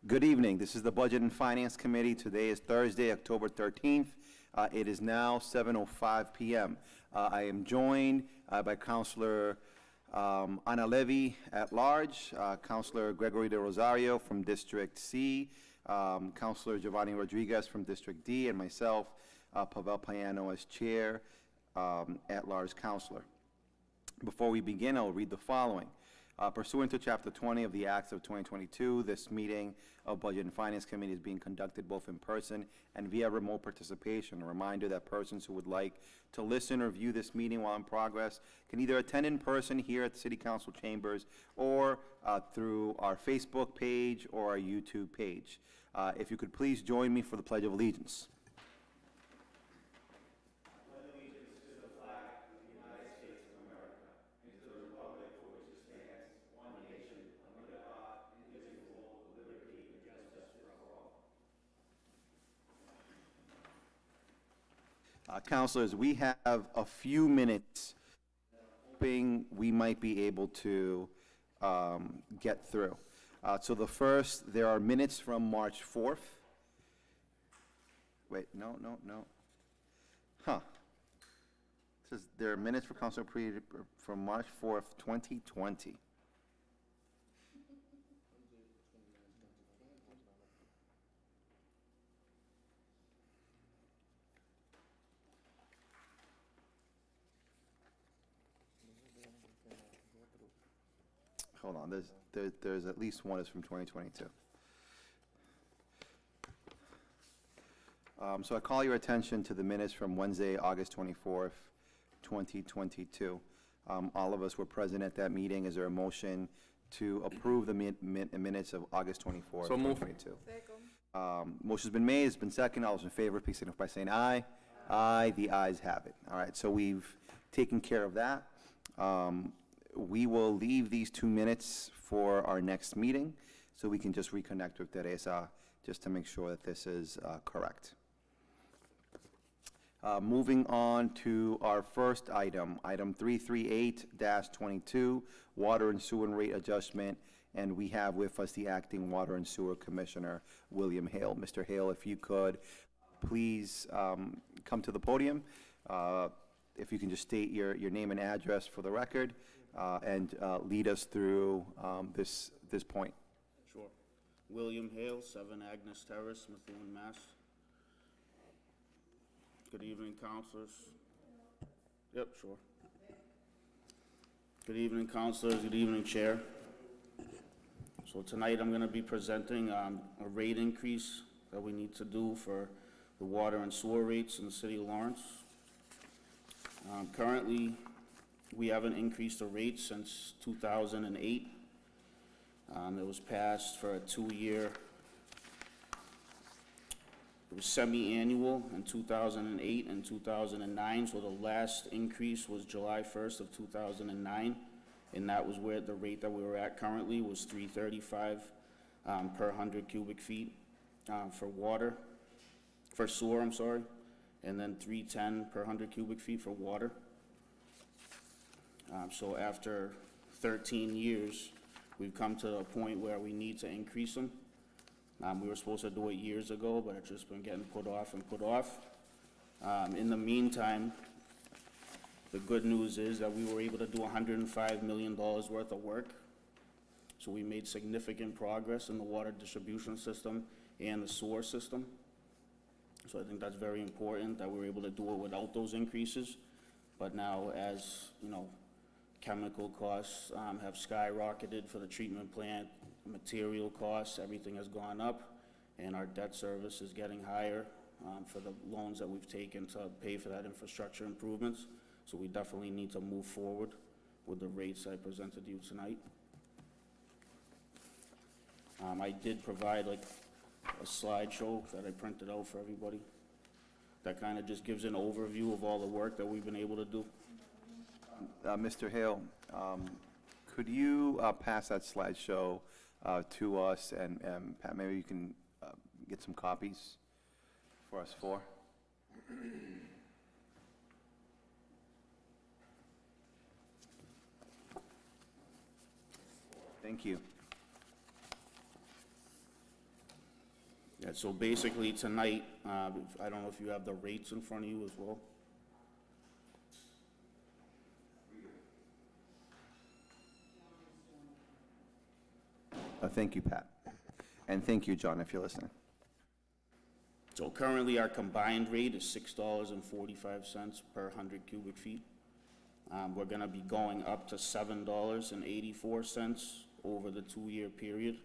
Good evening. This is the Budget and Finance Committee. Today is Thursday, October 13th. It is now 7:05 p.m. I am joined by Councilor Ana Levy at large, Councilor Gregory De Rosario from District C, Councilor Giovanni Rodriguez from District D, and myself, Pavel Payano, as Chair, at large Councilor. Before we begin, I'll read the following. Pursuant to Chapter 20 of the Acts of 2022, this meeting of Budget and Finance Committee is being conducted both in person and via remote participation. A reminder that persons who would like to listen or view this meeting while in progress can either attend in person here at the City Council chambers or through our Facebook page or our YouTube page. If you could please join me for the Pledge of Allegiance. Councilors, we have a few minutes, hoping we might be able to get through. So the first, there are minutes from March 4th. Wait, no. Huh. It says there are minutes for Council from March 4th, 2020. Hold on, there's at least one is from 2022. So I call your attention to the minutes from Wednesday, August 24th, 2022. All of us were present at that meeting. Is there a motion to approve the minutes of August 24th, 2022? Motion's been made, it's been seconded. All those in favor, please signify by saying aye. Aye, the ayes have it. All right, so we've taken care of that. We will leave these 2 minutes for our next meeting, so we can just reconnect with Teresa just to make sure that this is correct. Moving on to our first item, item 338-22, Water and Sewer Rate Adjustment, and we have with us the Acting Water and Sewer Commissioner, William Hale. Mr. Hale, if you could please come to the podium. If you can just state your name and address for the record. And lead us through this point. Sure. William Hale, 7 Agnes Terrace, Methuen, Mass. Good evening, councilors. Yep, sure. Good evening, councilors. Good evening, Chair. So tonight I'm going to be presenting a rate increase that we need to do for the water and sewer rates in the city of Lawrence. Currently, we haven't increased the rate since 2008. It was passed for a 2-year, it was semi-annual in 2008 and 2009, so the last increase was July 1st of 2009, and that was where the rate that we were at currently was $3.35 per 100 cubic feet for sewer, I'm sorry, and then $3.10 per 100 cubic feet for water. So after 13 years, we've come to a point where we need to increase them. We were supposed to do it years ago, but it's just been getting put off and put off. In the meantime, the good news is that we were able to do $105 million worth of work. So we made significant progress in the water distribution system and the sewer system. So I think that's very important that we were able to do it without those increases. But now, as you know, chemical costs have skyrocketed for the treatment plant, material costs, everything has gone up, and our debt service is getting higher for the loans that we've taken to pay for that infrastructure improvements. So we definitely need to move forward with the rates I presented to you tonight. I did provide like a slideshow that I printed out for everybody that kind of just gives an overview of all the work that we've been able to do. Mr. Hale, could you pass that slideshow to us, and Pat, maybe you can get some copies for us four? Thank you. Yeah, so basically tonight, I don't know if you have the rates in front of you as well. Thank you, Pat. And thank you, John, if you're listening. So currently, our combined rate is $6.45 per 100 cubic feet. We're gonna be going up to $7.84 over the 2-year period.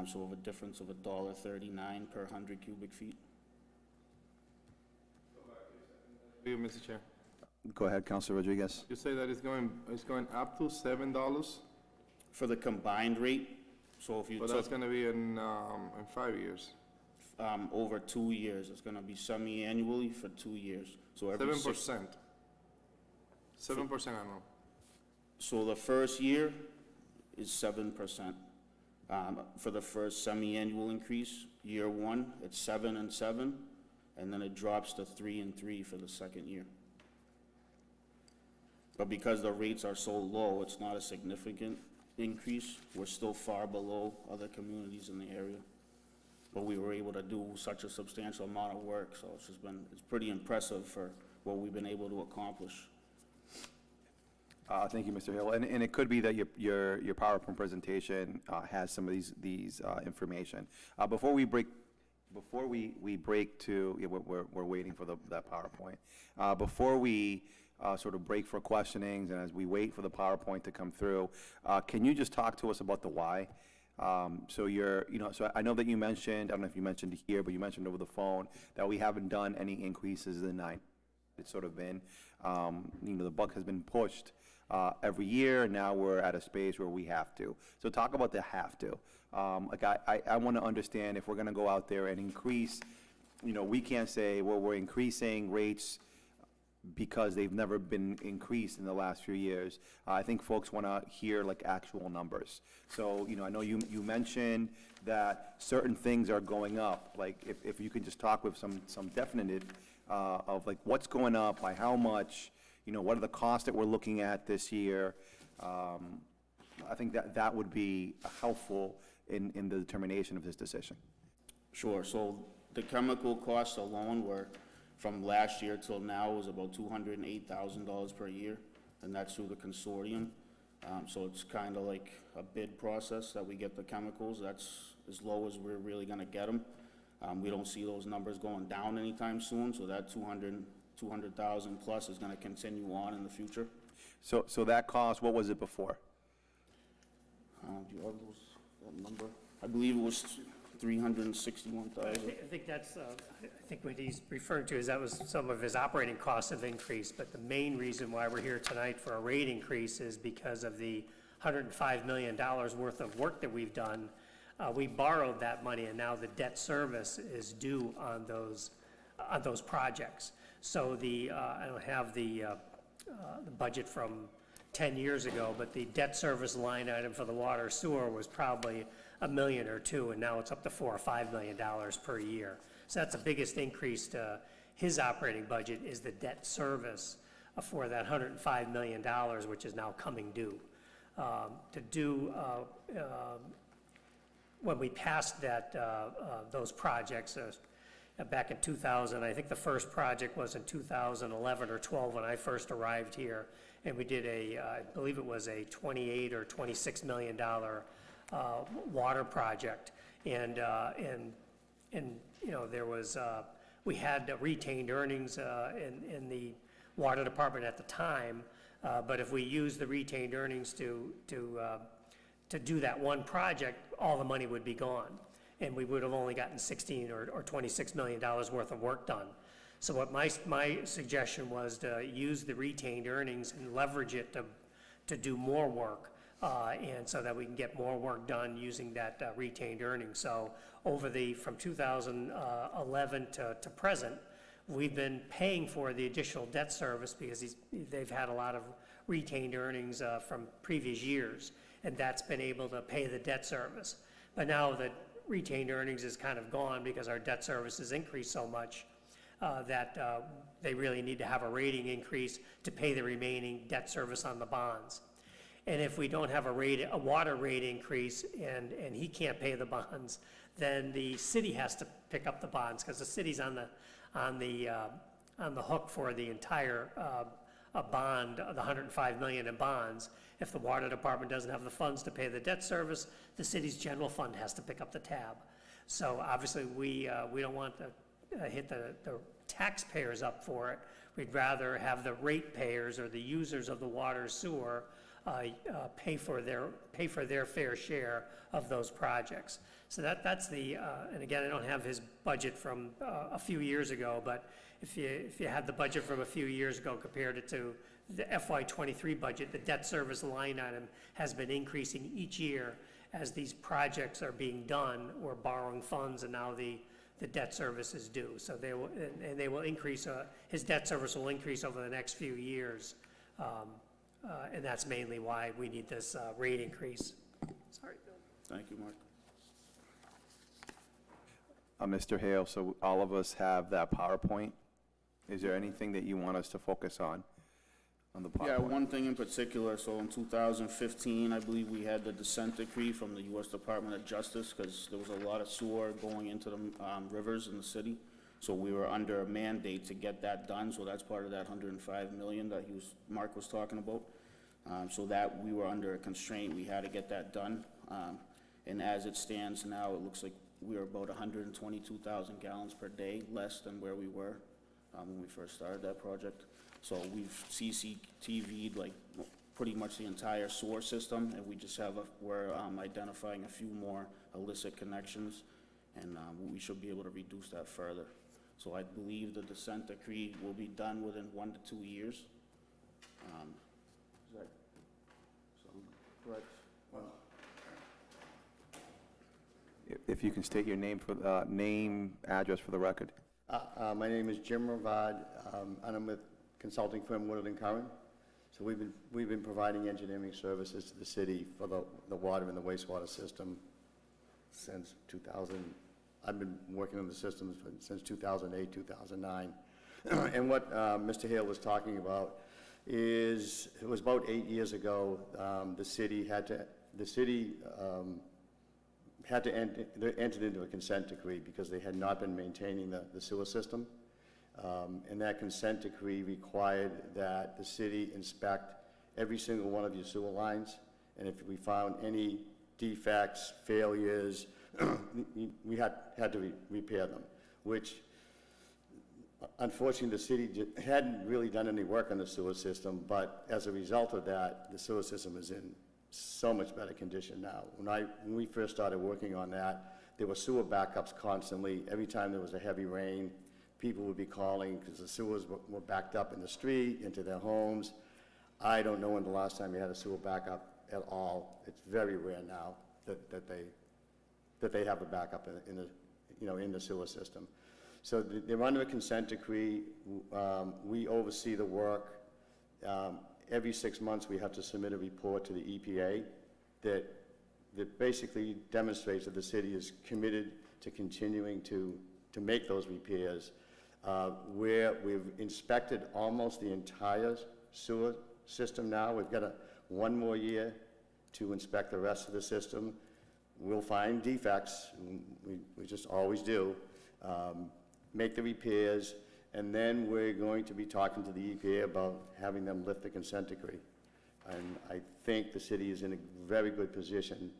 So we have a difference of $1.39 per 100 cubic feet. You, Mr. Chair. Go ahead, Councilor Rodriguez. You say that it's going up to $7, For the combined rate, so if you but took, that's gonna be in 5 years. over 2 years, it's gonna be semi-annually for 2 years. So every 7%. 7% annual. So the first year is 7%. For the first semi-annual increase, year 1, it's 7 and 7, and then it drops to 3 and 3 for the second year. But because the rates are so low, it's not a significant increase. We're still far below other communities in the area. But we were able to do such a substantial amount of work, so it's pretty impressive for what we've been able to accomplish. Thank you, Mr. Hill. And it could be that your PowerPoint presentation has some of these information. Before we break to, yeah, we're waiting for that PowerPoint. Before we sort of break for questionings and as we wait for the PowerPoint to come through, can you just talk to us about the why? So so I know that you mentioned, I don't know if you mentioned it here, but you mentioned over the phone that we haven't done any increases in 9. It's sort of been, the buck has been pushed every year, and now we're at a space where we have to. So talk about the have to. I want to understand if we're going to go out there and increase, we can't say, well, we're increasing rates because they've never been increased in the last few years. I think folks want to hear like actual numbers. So, I know you mentioned that certain things are going up. Like if you could just talk with some definitive of like what's going up, by how much, what are the costs that we're looking at this year? I think that would be helpful in the determination of this decision. Sure, so the chemical costs alone were, from last year till now, was about $208,000 per year, and that's through the consortium. So it's kind of like a bid process that we get the chemicals. That's as low as we're really gonna get them. We don't see those numbers going down anytime soon, so that 200,000 plus is gonna continue on in the future. So that cost, what was it before? Do you have that number? I believe it was 361,000. I think that's, I think what he's referring to is that was some of his operating costs have increased, but the main reason why we're here tonight for a rate increase is because of the $105 million worth of work that we've done. We borrowed that money, and now the debt service is due on those projects. So I don't have the budget from 10 years ago, but the debt service line item for the water sewer was probably $1 million or $2 million, and now it's up to $4 or $5 million per year. So that's the biggest increase to his operating budget, is the debt service for that $105 million, which is now coming due. When we passed those projects back in 2000, I think the first project was in 2011 or 12 when I first arrived here, and we did I believe it was a $28 or $26 million water project, and there was we had retained earnings in the water department at the time, but if we used the retained earnings to do that one project, all the money would be gone, and we would have only gotten $16 or $26 million worth of work done. So what my suggestion was to use the retained earnings and leverage it to do more work, and so that we can get more work done using that retained earnings. So from 2011 to present, we've been paying for the additional debt service because they've had a lot of retained earnings from previous years, and that's been able to pay the debt service. But now that retained earnings is kind of gone because our debt service has increased so much that they really need to have a rating increase to pay the remaining debt service on the bonds. And if we don't have a water rate increase and he can't pay the bonds, then the city has to pick up the bonds, because the city's on the hook for the entire, bond, the $105 million in bonds. If the water department doesn't have the funds to pay the debt service, the city's general fund has to pick up the tab. So obviously, we don't want to hit the taxpayers up for it. We'd rather have the ratepayers or the users of the water sewer pay for their fair share of those projects. So that's the, and again, I don't have his budget from a few years ago, but if you had the budget from a few years ago, compared it to the FY23 budget, the debt service line item has been increasing each year as these projects are being done. We're borrowing funds, and now the debt service is due. So they will increase, his debt service will increase over the next few years. And that's mainly why we need this rate increase. Sorry, Bill. Thank you, Mark. Mr. Hale, so all of us have that PowerPoint. Is there anything that you want us to focus on the PowerPoint? Yeah, one thing in particular, so in 2015, I believe we had the dissent decree from the U.S. Department of Justice, because there was a lot of sewer going into the rivers in the city. So we were under a mandate to get that done, so that's part of that $105 million that Mark was talking about. So that we were under a constraint, we had to get that done. And as it stands now, it looks like we are about 122,000 gallons per day, less than where we were when we first started that project. So we've CCTV'd like pretty much the entire sewer system, and we just have we're identifying a few more illicit connections, and we should be able to reduce that further. So I believe the dissent decree will be done within 1 to 2 years. Is that correct? If you can state your name, address for the record. My name is Jim Ravad, and I'm with consulting firm Woodard & Curran. So we've been providing engineering services to the city for the water and the wastewater system since 2000. I've been working on the systems since 2008, 2009. And what Mr. Hale was talking about is, it was about 8 years ago, the city entered into a consent decree because they had not been maintaining the sewer system. And that consent decree required that the city inspect every single one of your sewer lines. And if we found any defects, failures, we had to repair them, which unfortunately the city hadn't really done any work on the sewer system, but as a result of that, the sewer system is in so much better condition now. When we first started working on that, there were sewer backups constantly. Every time there was a heavy rain, people would be calling because the sewers were backed up in the street, into their homes. I don't know when the last time we had a sewer backup at all. It's very rare now that they have a backup in the sewer system. So they're under a consent decree. We oversee the work. Every 6 months, we have to submit a report to the EPA that basically demonstrates that the city is committed to continuing to make those repairs. Where we've inspected almost the entire sewer system now. We've got one more year to inspect the rest of the system. We'll find defects, we just always do, make the repairs, and then we're going to be talking to the EPA about having them lift the consent decree. And I think the city is in a very good position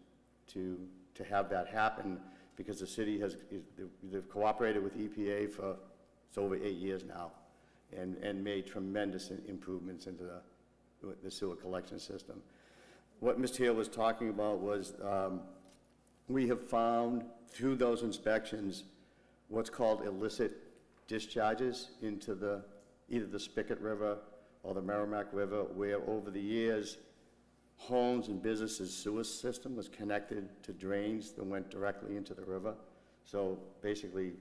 to have that happen, because the city they've cooperated with EPA for it's over 8 years now, and made tremendous improvements into the sewer collection system. What Mr. Hale was talking about was we have found through those inspections what's called illicit discharges into either the Spigot River or the Merrimack River, where over the years, homes and businesses' sewer system was connected to drains that went directly into the river. So basically,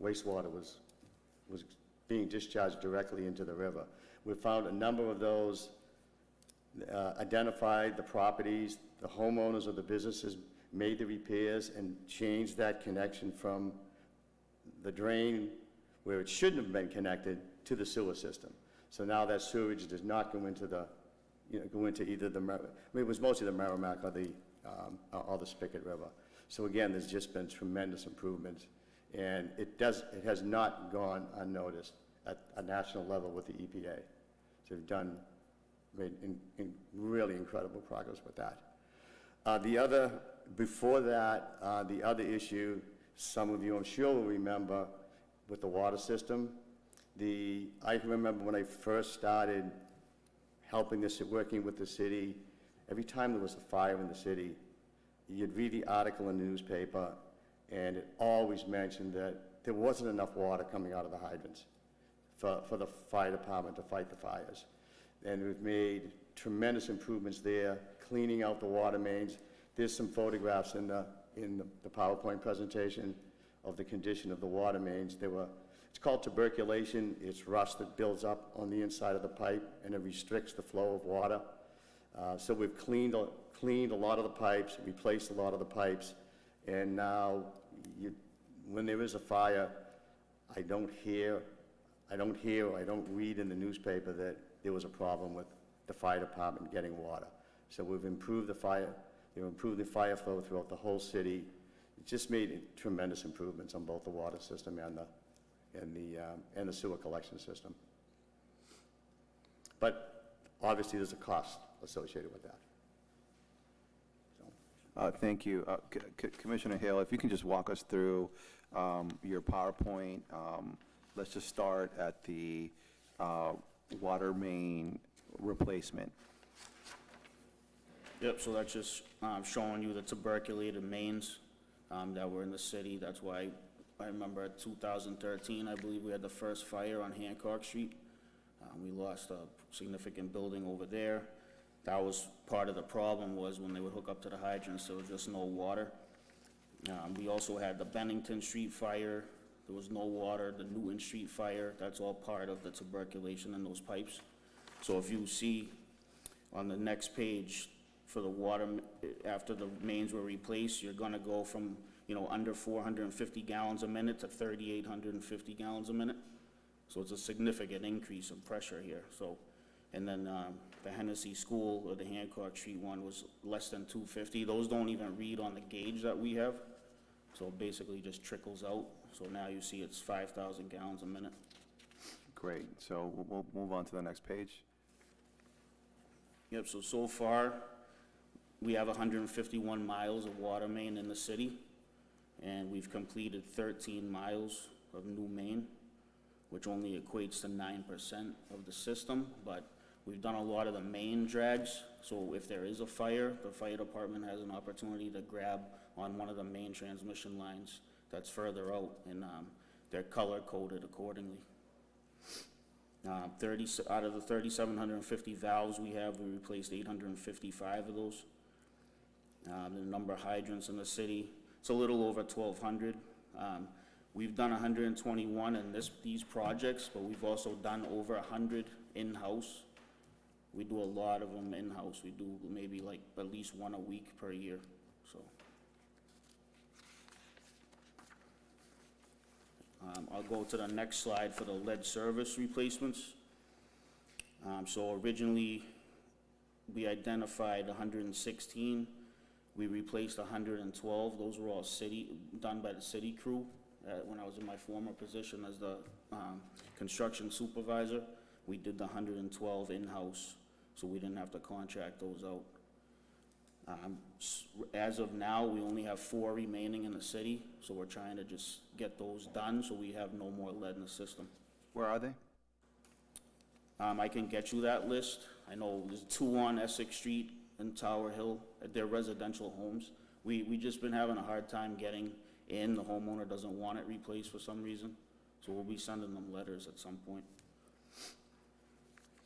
wastewater was being discharged directly into the river. We found a number of those, identified the properties, the homeowners of the businesses made the repairs and changed that connection from the drain where it shouldn't have been connected to the sewer system. So now that sewage does not go into go into either it was mostly the Merrimack or the Spigot River. So again, there's just been tremendous improvements, and it has not gone unnoticed at a national level with the EPA. So we've made really incredible progress with that. Before that, the other issue, some of you I'm sure will remember, with the water system. I can remember when I first started working with the city, every time there was a fire in the city, you'd read the article in the newspaper, and it always mentioned that there wasn't enough water coming out of the hydrants for the fire department to fight the fires. And we've made tremendous improvements there, cleaning out the water mains. There's some photographs in the PowerPoint presentation of the condition of the water mains. It's called tuberculation. It's rust that builds up on the inside of the pipe, and it restricts the flow of water. So we've cleaned a lot of the pipes, replaced a lot of the pipes, and now when there is a fire, I don't read in the newspaper that there was a problem with the fire department getting water. So we've improved the fire flow throughout the whole city. It just made tremendous improvements on both the water system and the sewer collection system. But obviously, there's a cost associated with that. Thank you. Commissioner Hale, if you can just walk us through your PowerPoint. Let's just start at the water main replacement. Yep, so that's just showing you the tuberculated mains that were in the city. That's why I remember at 2013, I believe we had the first fire on Hancock Street. We lost a significant building over there. That was part of the problem, was when they would hook up to the hydrants, there was just no water. We also had the Bennington Street fire. There was no water. The Newton Street fire, that's all part of the tuberculation in those pipes. So if you see on the next page, for the water, after the mains were replaced, you're gonna go from, under 450 gallons a minute to 3,850 gallons a minute. So it's a significant increase in pressure here. So, and then the Hennessy School, or the Hancock Street one, was less than 250. Those don't even read on the gauge that we have. So it basically just trickles out. So now you see it's 5,000 gallons a minute. Great. So we'll move on to the next page. Yep, so far, we have 151 miles of water main in the city, and we've completed 13 miles of new main, which only equates to 9% of the system, but we've done a lot of the main drags, so if there is a fire, the fire department has an opportunity to grab on one of the main transmission lines that's further out, and they're color-coded accordingly. 30 out of the 3,750 valves we have, we replaced 855 of those. The number of hydrants in the city, it's a little over 1,200. We've done 121 in these projects, but we've also done over 100 in-house. We do a lot of them in-house. We do maybe like at least one a week per year, so. I'll go to the next slide for the lead service replacements. So originally, we identified 116. We replaced 112. Those were all done by the city crew when I was in my former position as the construction supervisor. We did the 112 in-house, so we didn't have to contract those out. As of now, we only have 4 remaining in the city, so we're trying to just get those done so we have no more lead in the system. Where are they? I can get you that list. I know there's 2 on Essex Street in Tower Hill. They're residential homes. We just been having a hard time getting in. The homeowner doesn't want it replaced for some reason, so we'll be sending them letters at some point.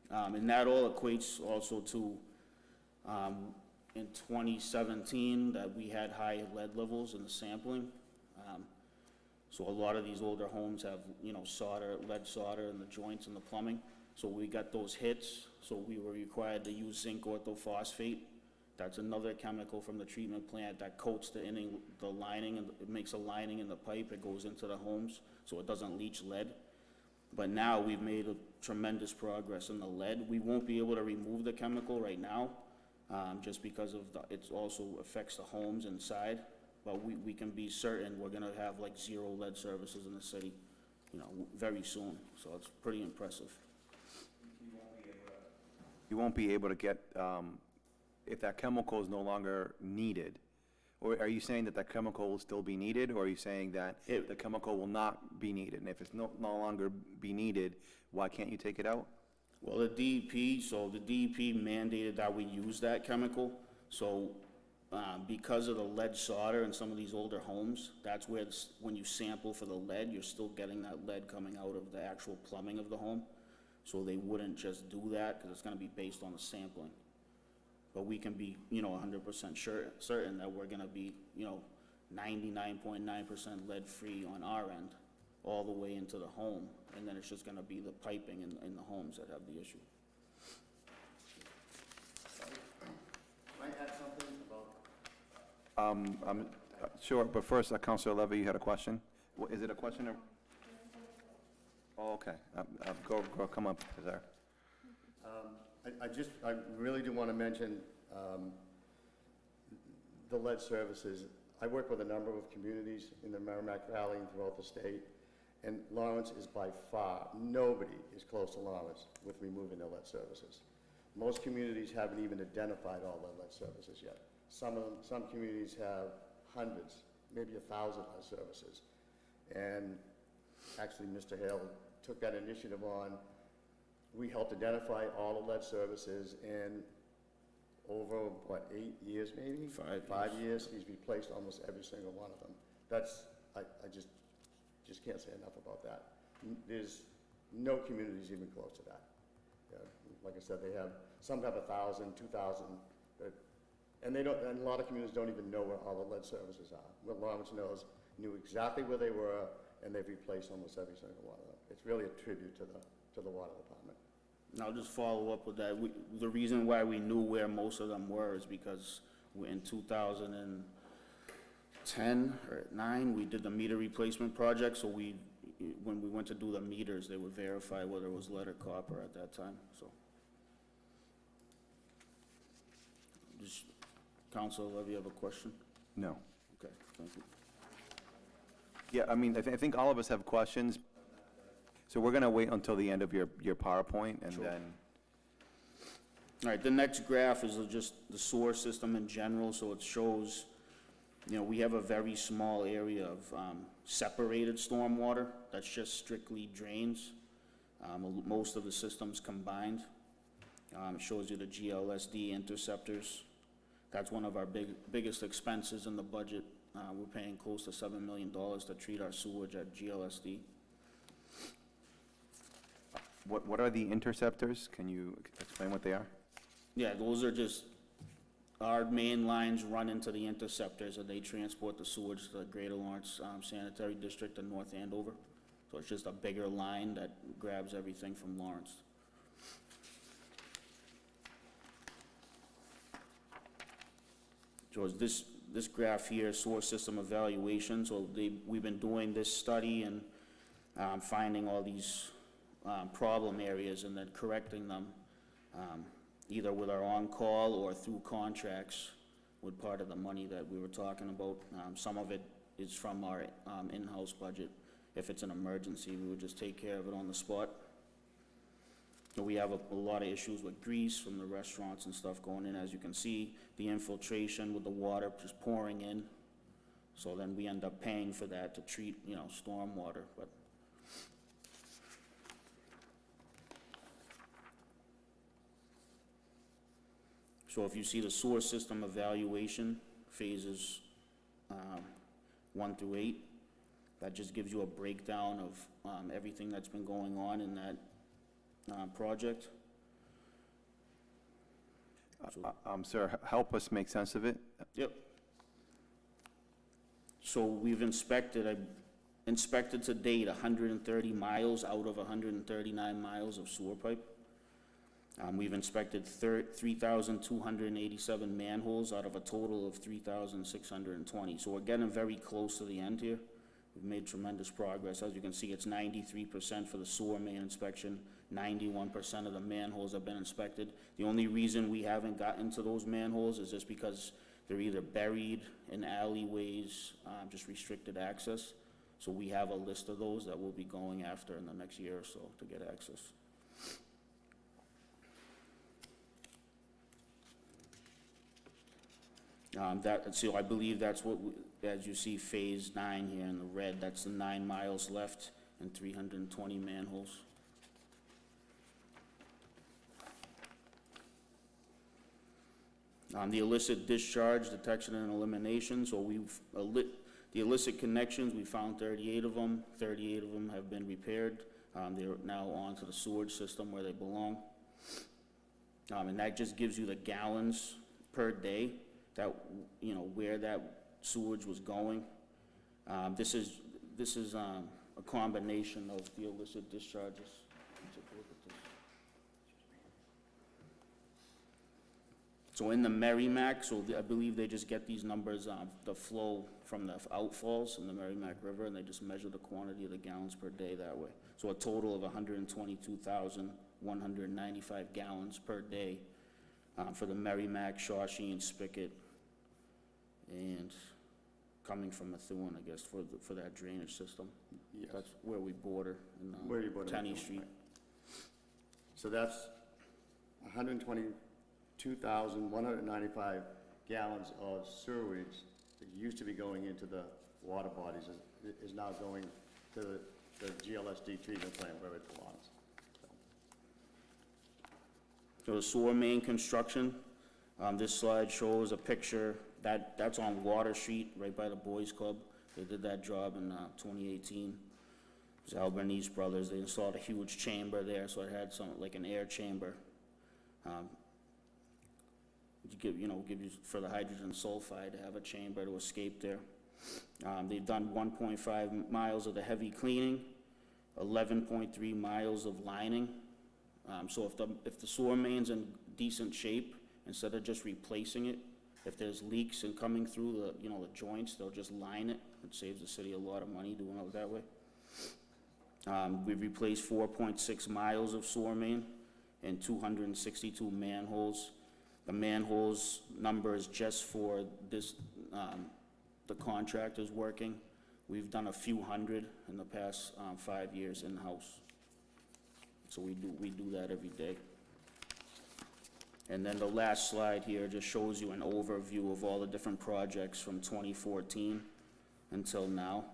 And that all equates also to, in 2017, that we had high lead levels in the sampling. So a lot of these older homes have, lead solder in the joints and the plumbing. So we got those hits, so we were required to use zinc orthophosphate. That's another chemical from the treatment plant that coats the lining, and it makes a lining in the pipe. It goes into the homes, so it doesn't leach lead. But now we've made a tremendous progress in the lead. We won't be able to remove the chemical right now, just because of it also affects the homes inside. But we can be certain we're gonna have like 0 lead services in the city, you know, very soon. So it's pretty impressive. You won't be able to get, if that chemical is no longer needed, or are you saying that that chemical will still be needed, or are you saying that the chemical will not be needed? And if it's no longer be needed, why can't you take it out? Well, the DEP mandated that we use that chemical. So because of the lead solder in some of these older homes, that's where, when you sample for the lead, you're still getting that lead coming out of the actual plumbing of the home. So they wouldn't just do that, because it's gonna be based on the sampling. But we can be, you know, 100% certain that we're gonna be, you know, 99.9% lead-free on our end, all the way into the home. And then it's just gonna be the piping in the homes that have the issue. Can I add something about? Sure, but first, Councilor Levy, you had a question? Is it a question or? Oh, okay. Come up, there. I really do want to mention the lead services. I work with a number of communities in the Merrimack Valley and throughout the state, and Lawrence is by far, nobody is close to Lawrence with removing their lead services. Most communities haven't even identified all their lead services yet. Some communities have hundreds, maybe 1,000 lead services. And actually, Mr. Hale took that initiative on. We helped identify all the lead services, and over, 8 years maybe? 5 years, he's replaced almost every single one of them. That's, I just can't say enough about that. There's no communities even close to that. Yeah, like I said, some have 1,000, 2,000, and a lot of communities don't even know where all the lead services are. What Lawrence knew exactly where they were, and they've replaced almost every single one of them. It's really a tribute to the water department. And I'll just follow up with that. The reason why we knew where most of them were is because in 2010 or 9, we did the meter replacement project, so when we went to do the meters, they would verify whether it was lead or copper at that time, so. Just, Councilor Levy, you have a question? No. Okay, thank you. Yeah, I mean, I think all of us have questions. So we're going to wait until the end of your PowerPoint, and Sure. then, All right, the next graph is just the sewer system in general, so it shows, you know, we have a very small area of separated stormwater that's just strictly drains. Most of the systems combined. It shows you the GLSD interceptors. That's one of our biggest expenses in the budget. We're paying close to $7 million to treat our sewage at GLSD. what are the interceptors? Can you explain what they are? Yeah, those are just, our main lines run into the interceptors, and they transport the sewage to the Greater Lawrence Sanitary District in North Andover. So it's just a bigger line that grabs everything from Lawrence. So this graph here, source system evaluation, so we've been doing this study and finding all these problem areas and then correcting them, either with our on-call or through contracts with part of the money that we were talking about. Some of it is from our in-house budget. If it's an emergency, we would just take care of it on the spot. So we have a lot of issues with grease from the restaurants and stuff going in. As you can see, the infiltration with the water just pouring in. So then we end up paying for that to treat, you know, storm water. But so if you see the sewer system evaluation phases 1 through 8, that just gives you a breakdown of everything that's been going on in that project. Sir, help us make sense of it. Yep. So we've inspected to date 130 miles out of 139 miles of sewer pipe. We've inspected 3,287 manholes out of a total of 3,620. So we're getting very close to the end here. We've made tremendous progress. As you can see, it's 93% for the sewer main inspection, 91% of the manholes have been inspected. The only reason we haven't gotten to those manholes is just because they're either buried in alleyways, just restricted access. So we have a list of those that we'll be going after in the next year or so to get access. So I believe that's what, as you see, Phase 9 here in the red, that's the 9 miles left and 320 manholes. The illicit discharge detection and elimination, so the illicit connections, we found 38 of them. 38 of them have been repaired. They're now onto the sewage system where they belong. And that just gives you the gallons per day that, you know, where that sewage was going. This is a combination of the illicit discharges. Let's take a look at this. So in the Merrimack, I believe they just get these numbers, the flow from the outfalls in the Merrimack River, and they just measure the quantity of the gallons per day that way. So a total of 122,195 gallons per day for the Merrimack, Shawshene, Spigot, and coming from Methuen, I guess, for that drainage system. Yes. That's where we border in Where you border Tenney Methuen, Street. right. So that's 122,195 gallons of sewage that used to be going into the water bodies is now going to the GLSD treatment plant where it belongs. So the sewer main construction, this slide shows a picture, that's on Water Street, right by the Boys Club. They did that job in 2018. It was Albanese Brothers. They installed a huge chamber there, so it had like an air chamber. Give you for the hydrogen sulfide to have a chamber to escape there. They've done 1.5 miles of the heavy cleaning, 11.3 miles of lining. So if the sewer main's in decent shape, instead of just replacing it, if there's leaks and coming through the joints, they'll just line it. It saves the city a lot of money doing it that way. We've replaced 4.6 miles of sewer main and 262 manholes. The manholes number is just for this, the contractors working. We've done a few hundred in the past 5 years in-house. So we do that every day. And then the last slide here just shows you an overview of all the different projects from 2014 until now.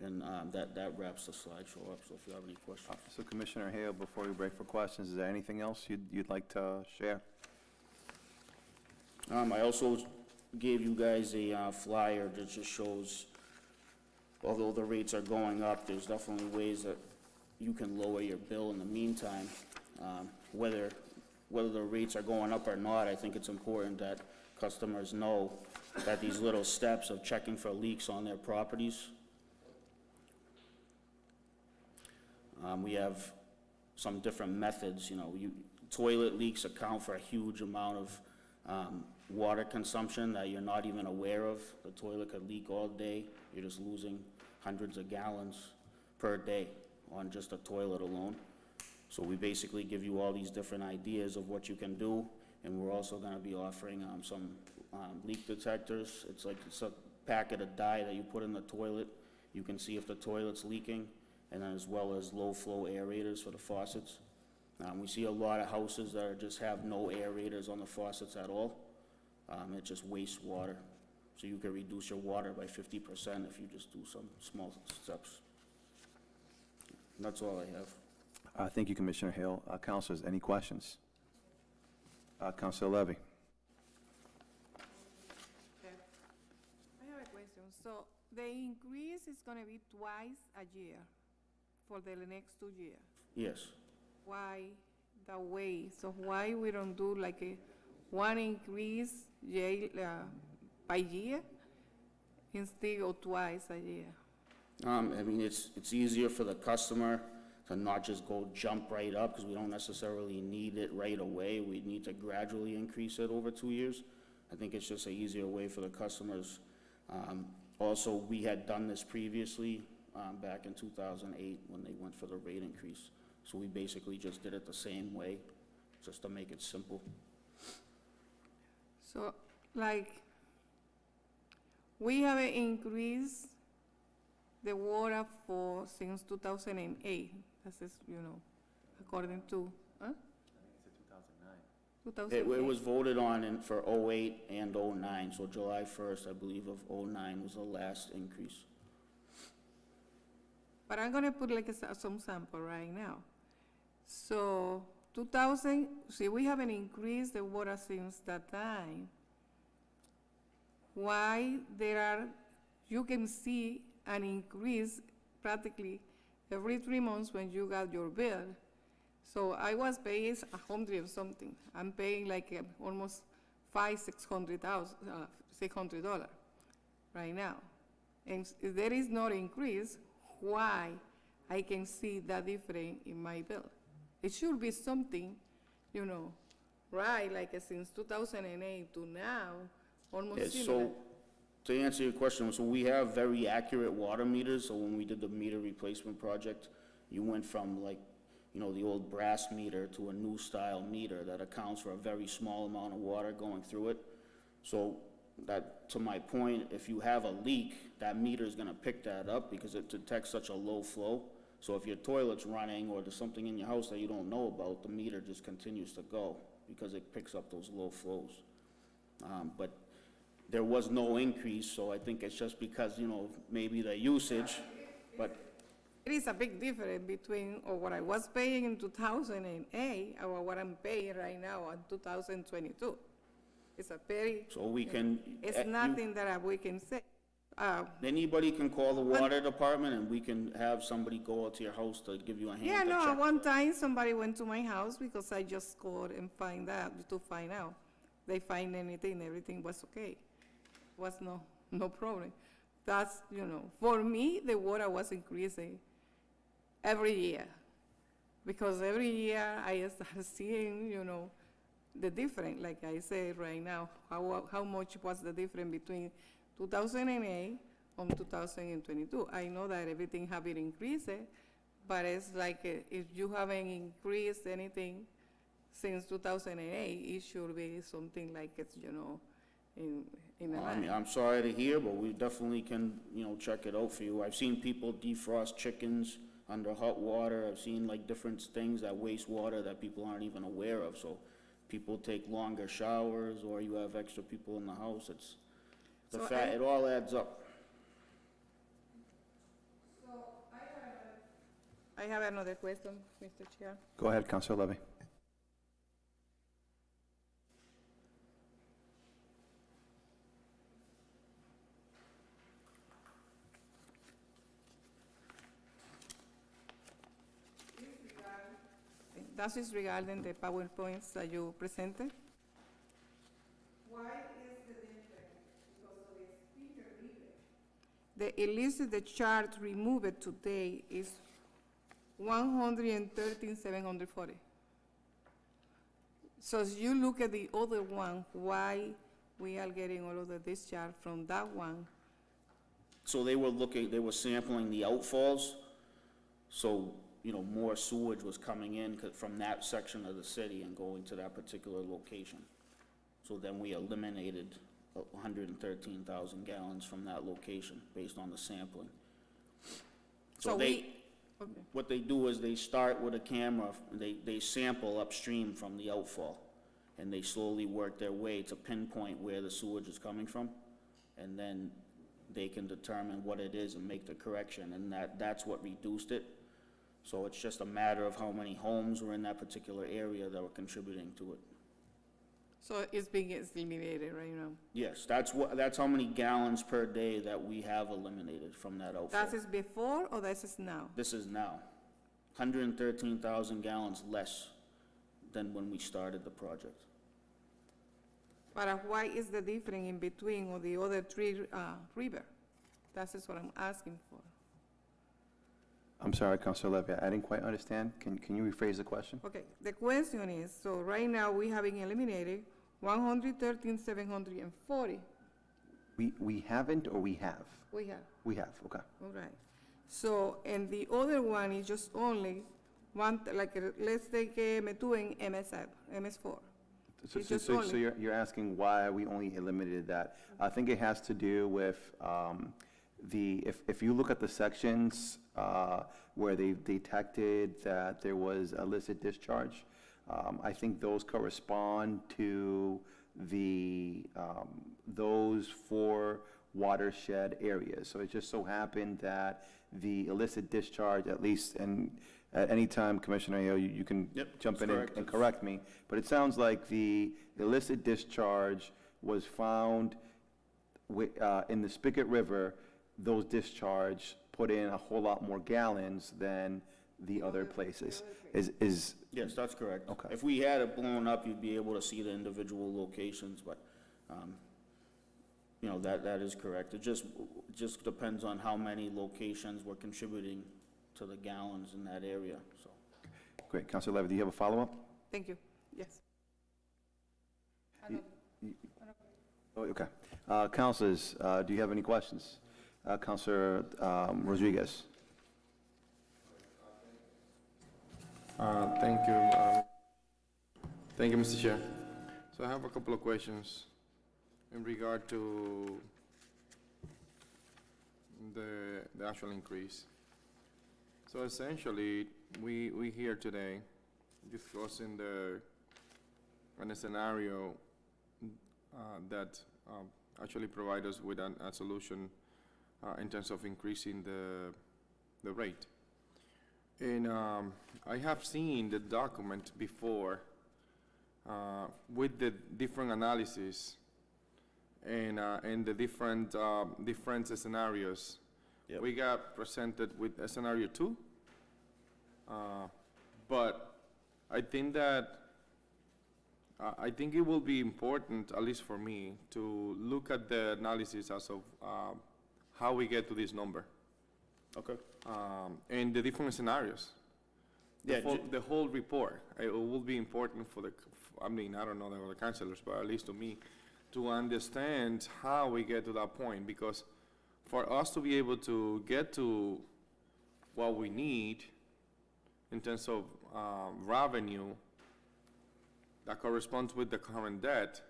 And that wraps the slideshow up, so if you have any questions. So Commissioner Hale, before we break for questions, is there anything else you'd like to share? I also gave you guys a flyer that just shows, although the rates are going up, there's definitely ways that you can lower your bill in the meantime. Whether the rates are going up or not, I think it's important that customers know that these little steps of checking for leaks on their properties. We have some different methods, toilet leaks account for a huge amount of water consumption that you're not even aware of. The toilet could leak all day. You're just losing hundreds of gallons per day on just a toilet alone. So we basically give you all these different ideas of what you can do, and we're also going to be offering some leak detectors. It's a packet of dye that you put in the toilet. You can see if the toilet's leaking, and then as well as low-flow aerators for the faucets. We see a lot of houses that just have no aerators on the faucets at all. It just wastes water. So you can reduce your water by 50% if you just do some small steps. And that's all I have. Thank you, Commissioner Hale. Councilors, any questions? Councilor Levy. Okay. I have a question. So the increase is gonna be twice a year for the next 2 years. Yes. Why the way? So why we don't do like a one increase by year instead of twice a year? I mean, it's easier for the customer to not just go jump right up, because we don't necessarily need it right away. We need to gradually increase it over 2 years. I think it's just an easier way for the customers. Also, we had done this previously, back in 2008 when they went for the rate increase. So we basically just did it the same way, just to make it simple. So, like, we have increased the water for, since 2008. This is, according to, huh? 2008. It was voted on for '08 and '09, so July 1st, I believe, of '09 was the last increase. But I'm gonna put like some sample right now. So 2000, see, we haven't increased the water since that time. Why you can see an increase practically every 3 months when you got your bill. So I was paying 100 and something. I'm paying like almost $600 right now. And if there is no increase, why I can see that difference in my bill? It should be something, right, like since 2008 to now, almost Yeah, similar. so, to answer your question, so we have very accurate water meters, so when we did the meter replacement project, you went from like, the old brass meter to a new style meter that accounts for a very small amount of water going through it. So that, to my point, if you have a leak, that meter's gonna pick that up because it detects such a low flow. So if your toilet's running or there's something in your house that you don't know about, the meter just continues to go because it picks up those low flows. But there was no increase, so I think it's just because, maybe the usage, but It is a big difference between what I was paying in 2008 or what I'm paying right now in 2022. It's a very, so we can. it's nothing that we can say. Anybody can call the water department and we can have somebody go out to your house to give you a hand to Yeah, no, check. one time somebody went to my house because I just called and find out. They find anything, everything was okay. Was no problem. That's, for me, the water was increasing every year. Because every year I start seeing, the difference, like I said right now, how much was the difference between 2008 and 2022. I know that everything have been increased, but it's like if you haven't increased anything since 2008, it should be something like it's, in the I mean, line. I'm sorry to hear, but we definitely can, check it out for you. I've seen people defrost chickens under hot water. I've seen like different things that waste water that people aren't even aware of. So people take longer showers or you have extra people in the house. It's the So fact, it all adds up. I have another question, Mr. Chair. Go ahead, Councilor Levy. That is regarding the PowerPoints that you presented. Why is the difference? Because of the speaker rebate. The illicit chart removed today is 113,740. So as you look at the other one, why we are getting all of the discharge from that one? So they were sampling the outfalls. So, more sewage was coming in from that section of the city and going to that particular location. So then we eliminated 113,000 gallons from that location based on the sampling. So okay. we, What they do is they start with a camera, they sample upstream from the outfall, and they slowly work their way to pinpoint where the sewage is coming from, and then they can determine what it is and make the correction, and that's what reduced it. So it's just a matter of how many homes were in that particular area that were contributing to it. so it's being eliminated right now. Yes, that's how many gallons per day that we have eliminated from that outfall. That is before or that is now? This is now, 113,000 gallons less than when we started the project. But why is the difference in between or the other three river? That is what I'm asking for. I'm sorry, Councilor Levy, I didn't quite understand. Can you rephrase the question? Okay, the question is, so right now we having eliminated $113,740. We haven't or we have? We have. We have, okay. All right. So, and the other one is just only one, like, let's take Methuen MS4. So, It's so, just so only- you're asking why we only eliminated that? I think it has to do with, if you look at the sections, where they detected that there was illicit discharge, I think those correspond to those four watershed areas. So it just so happened that the illicit discharge, at least, and at any time, Commissioner Hale, you can Yep, jump that's in correct. and correct me, but it sounds like the illicit discharge was found in the Spigot River. Those discharge put in a whole lot more gallons than the other places. Is, Yes, that's correct. Okay. If we had it blown up, you'd be able to see the individual locations, but, you know, that is correct. It just depends on how many locations were contributing to the gallons in that area, so. great. Councilor Levy, do you have a follow-up? Thank you. Yes. Oh, okay. Councilors, do you have any questions? Councilor Rodriguez? Thank you. Thank you, Mr. Chair. So I have a couple of questions in regard to the actual increase. So essentially, we here today discussing on a scenario that actually provide us with a solution in terms of increasing the rate. And I have seen the document before with the different analysis and the different scenarios. Yep. We got presented with a scenario 2, but I think that I think it will be important, at least for me, to look at the analysis as of how we get to this number. Okay. And the different scenarios. Yeah, The whole report, it will be important for I mean, I don't know the other councilors, but at least to me, to understand how we get to that point, because for us to be able to get to what we need in terms of revenue that corresponds with the current debt,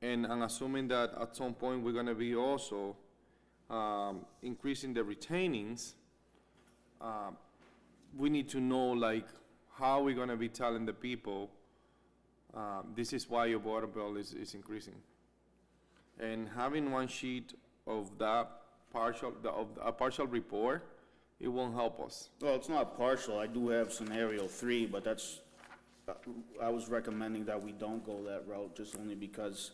and I'm assuming that at some point we're gonna be also increasing the retainings, we need to know, like, how we're gonna be telling the people, this is why your water bill is increasing. And having one sheet of that a partial report, it won't help us. Well, it's not partial. I do have scenario 3, but that's, I was recommending that we don't go that route, just only because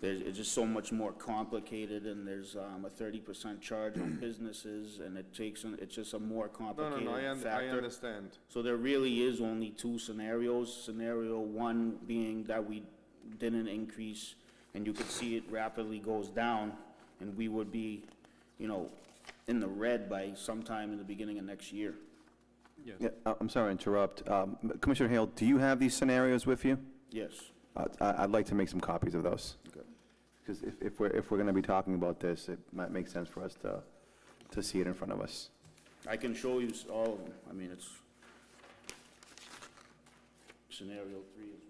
it's just so much more complicated, and there's a 30% charge on businesses, and it's just a more No, complicated I factor. understand. So there really is only 2 scenarios. Scenario 1 being that we didn't increase, and you could see it rapidly goes down, and we would be, you know, in the red by sometime in the beginning of next year. Yeah, I'm sorry to interrupt. Commissioner Hale, do you have these scenarios with you? Yes. I'd like to make some copies of those. Okay. Because if we're going to be talking about this, it might make sense for us to see it in front of us. I can show you all of them. I mean, it's scenario 3 as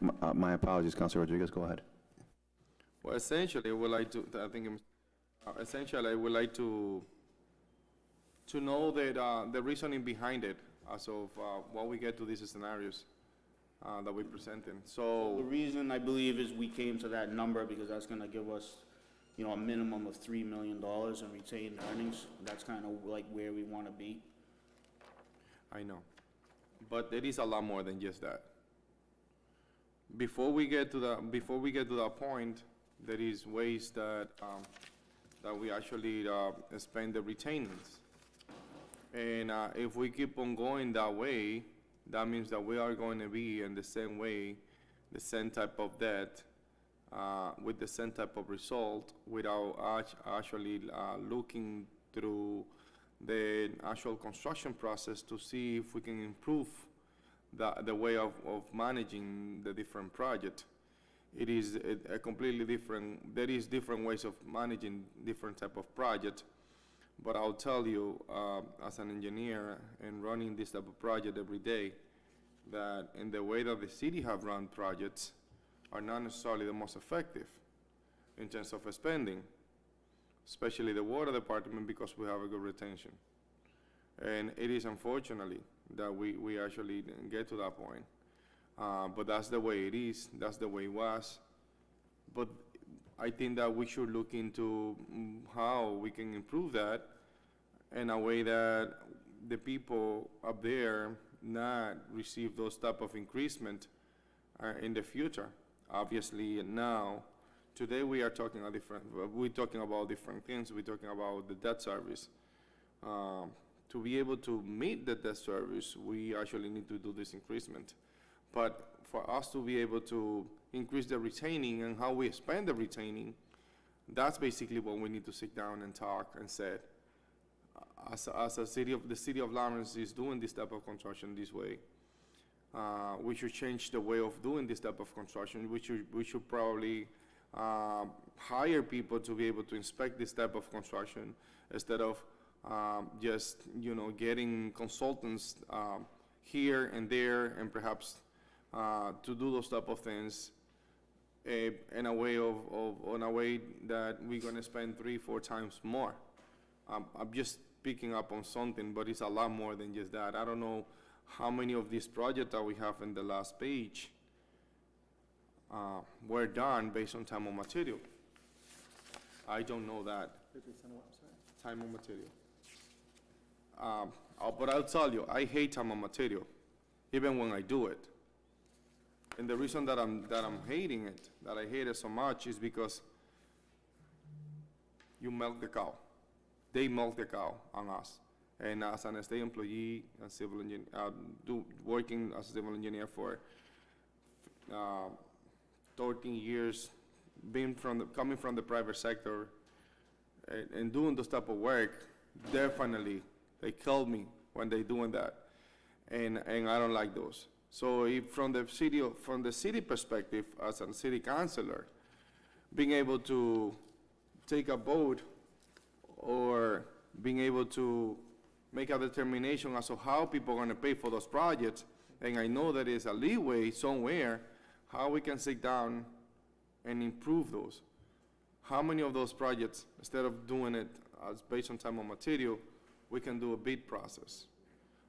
well. My apologies, Councilor Rodriguez, go ahead. Well, essentially, I would like to, essentially, I would like to know that, the reasoning behind it, as of, what we get to these scenarios, that we presented. The So, reason I believe is we came to that number because that's gonna give us, you know, a minimum of $3 million in retained earnings. That's kind of like where we wanna be. I know, but there is a lot more than just that. Before we get to that point, there is ways that, that we actually, spend the retainings. And, if we keep on going that way, that means that we are going to be in the same way, the same type of debt, with the same type of result, without actually, looking through the actual construction process to see if we can improve the way of managing the different project. It is a completely different, there is different ways of managing different type of project. But I'll tell you, as an engineer and running this type of project every day, that in the way that the city have run projects are not necessarily the most effective in terms of spending, especially the water department, because we have a good retention. And it is unfortunately that we actually didn't get to that point. But that's the way it is, that's the way it was. But I think that we should look into how we can improve that in a way that the people up there not receive those type of increasement in the future. Obviously now, today we are talking we're talking about different things. We're talking about the debt service. To be able to meet the debt service, we actually need to do this increasement. But for us to be able to increase the retaining and how we spend the retaining, that's basically what we need to sit down and talk and say, as a city the city of Lawrence is doing this type of construction this way, we should change the way of doing this type of construction. We should probably hire people to be able to inspect this type of construction instead of just, getting consultants here and there and perhaps to do those type of things in a way that we're gonna spend 3-4 times more. I'm just picking up on something, but it's a lot more than just that. I don't know how many of these projects that we have in the last page were done based on time and material. I don't know that. Time and material. But I'll tell you, I hate time and material, even when I do it. And the reason that I'm hating it, that I hate it so much, is because you milk the cow. They milk the cow on us. And as an state employee, a civil engineer, working as a civil engineer for 13 years, coming from the private sector, and doing this type of work, definitely they kill me when they're doing that, and I don't like those. So if from the city perspective, as a city councilor, being able to take a vote or being able to make a determination as to how people are going to pay for those projects, and I know that there's a leeway somewhere, how we can sit down and improve those. How many of those projects, instead of doing it as based on time and material, we can do a bid process?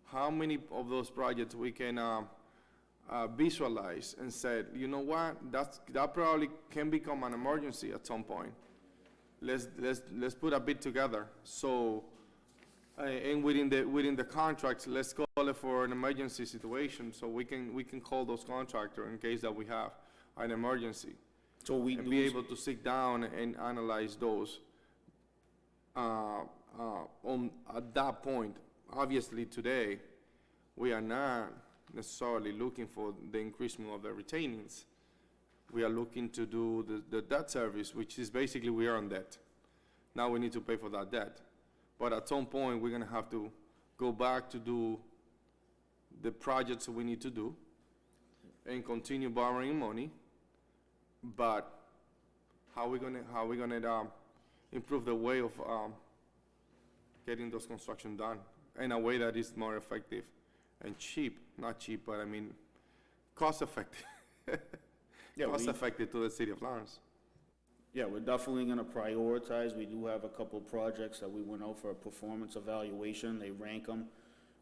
How many of those projects we can visualize and say, you know what, that probably can become an emergency at some point. Let's put a bid together. So, and within the contracts, let's call it for an emergency situation, so we can call those contractors in case that we have an emergency. So we And do. be able to sit down and analyze those. At that point, obviously today, we are not necessarily looking for the increasement of the retainings. We are looking to do the debt service, which is basically we are on debt. Now we need to pay for that debt. But at some point, we're gonna have to go back to do the projects that we need to do and continue borrowing money. But how we gonna improve the way of getting those construction done in a way that is more effective and cheap, not cheap, but I mean, cost effective. Yeah, Cost effective to the city of Lawrence. Yeah, we're definitely gonna prioritize. We do have a couple projects that we went out for a performance evaluation. They rank them.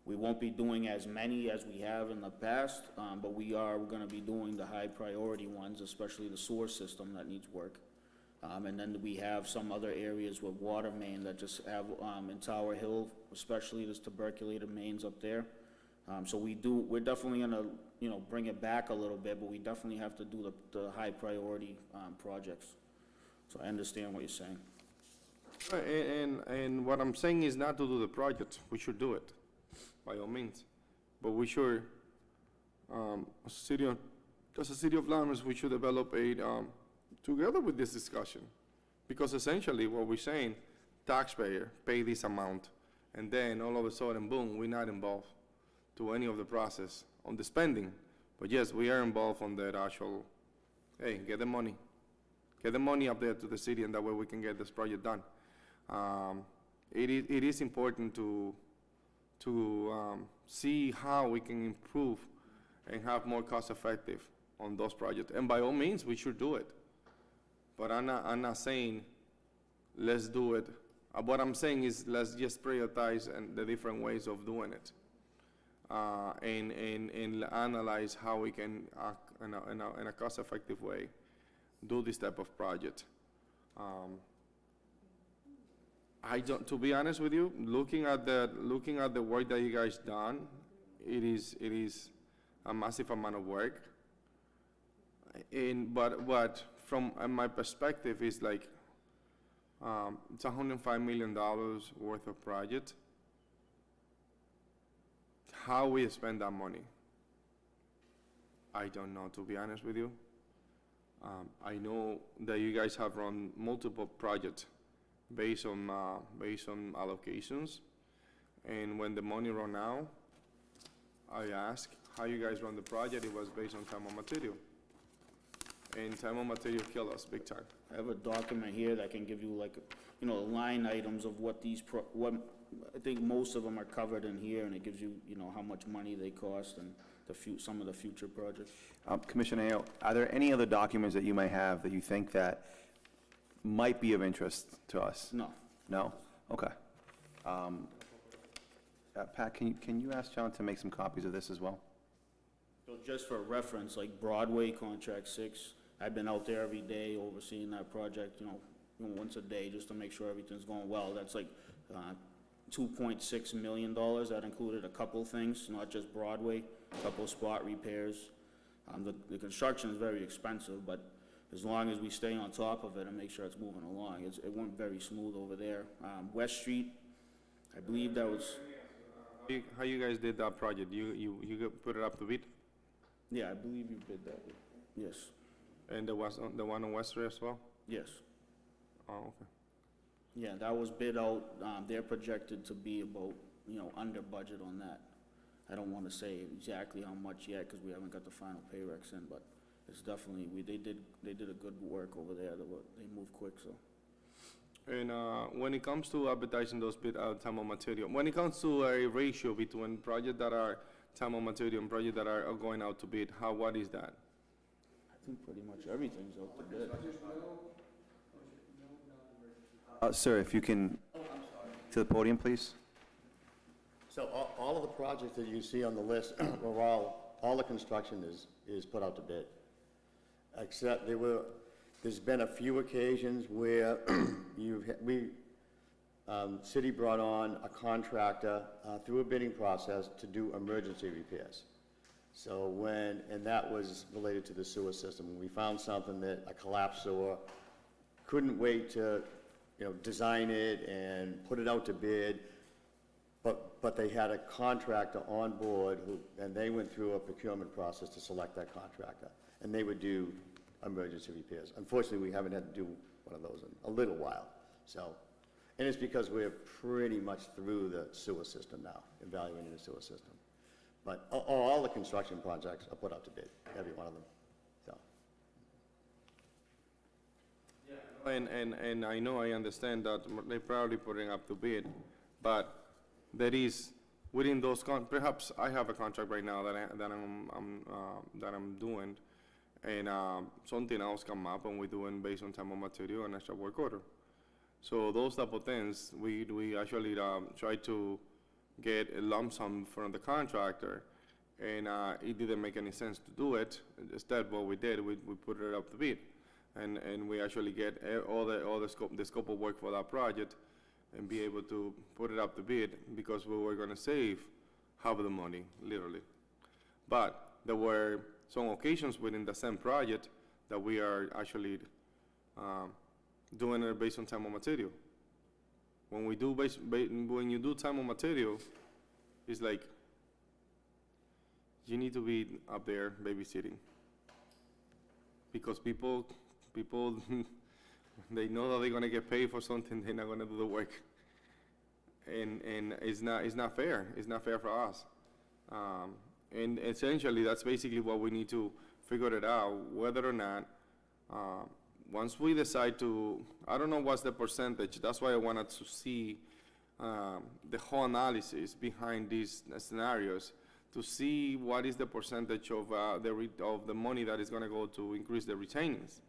We won't be doing as many as we have in the past, but we're gonna be doing the high priority ones, especially the sewer system that needs work. And then we have some other areas with water main that just have, in Tower Hill, especially there's tuberculated mains up there. So we're definitely gonna, bring it back a little bit, but we definitely have to do the high priority, projects. So I understand what you're saying. And what I'm saying is not to do the project. We should do it, by all means. But we should, as a city of Lawrence, we should develop together with this discussion. Because essentially what we're saying, taxpayer, pay this amount, and then all of a sudden, boom, we're not involved to any of the process on the spending. But yes, we are involved on that actual, hey, get the money. Get the money up there to the city, and that way we can get this project done. It is important to see how we can improve and have more cost effective on those projects. And by all means, we should do it. But I'm not saying let's do it. What I'm saying is let's just prioritize and the different ways of doing it. And analyze how we can, in a cost effective way, do this type of project. I don't, to be honest with you, looking at the work that you guys done, it is a massive amount of work. But from my perspective, it's like it's $105 million worth of project. How we spend that money, I don't know, to be honest with you. I know that you guys have run multiple projects based on allocations, and when the money run out, I ask how you guys run the project. It was based on time and material, and time and material kill us big time. I have a document here that can give you like, line items of what I think most of them are covered in here, and it gives you, how much money they cost and some of the future projects. Commissioner Hale, are there any other documents that you might have that you think that might be of interest to us? No. No? Okay. Pat, can you ask John to make some copies of this as well? So just for reference, like Broadway Contract 6, I've been out there every day overseeing that project, once a day, just to make sure everything's going well. That's like $2.6 million. That included a couple things, not just Broadway, a couple of spot repairs. The construction is very expensive, but as long as we stay on top of it and make sure it's moving along, it went very smooth over there. West Street, I believe that was, How you guys did that project? You put it up to bid? yeah, I believe you did that. Yes, And the one on West Street as well? yes. Oh, okay. Yeah, that was bid out. They're projected to be about, under budget on that. I don't want to say exactly how much yet, because we haven't got the final pay recs in, but it's definitely, they did a good work over there. They moved quick, so. And when it comes to advertising those bid time and material, when it comes to a ratio between projects that are time and material and projects that are going out to bid, what is that? I think pretty much everything's out to bid. Sir, if you can, to the podium, please. So all of the projects that you see on the list, all the construction is put out to bid. Except there's been a few occasions where city brought on a contractor through a bidding process to do emergency repairs. So and that was related to the sewer system. When we found something that a collapsed sewer, couldn't wait to, design it and put it out to bid, but they had a contractor on board and they went through a procurement process to select that contractor, and they would do emergency repairs. Unfortunately, we haven't had to do one of those in a little while, so. And it's because we're pretty much through the sewer system now, evaluating the sewer system. But all the construction projects are put out to bid, every one of them, so. And I know, I understand that they're probably putting up to bid, but there is, within those, perhaps I have a contract right now that I'm doing, and something else come up and we're doing based on time and material and extra work order. So those type of things, we actually try to get a lump sum from the contractor, and it didn't make any sense to do it. Instead, what we did, we put it up to bid, and we actually get all the scope of work for that project, and be able to put it up to bid, because we were going to save half of the money, literally. But there were some occasions within the same project that we are actually doing it based on time and material. When we do when you do time and material, it's like you need to be up there babysitting, because people they know that they're gonna get paid for something, they're not gonna do the work, and it's not fair. It's not fair for us. And essentially, that's basically what we need to figure it out, whether or not, once we decide to, I don't know what's the percentage, that's why I wanted to see the whole analysis behind these scenarios, to see what is the percentage of the money that is gonna go to increase the retainings.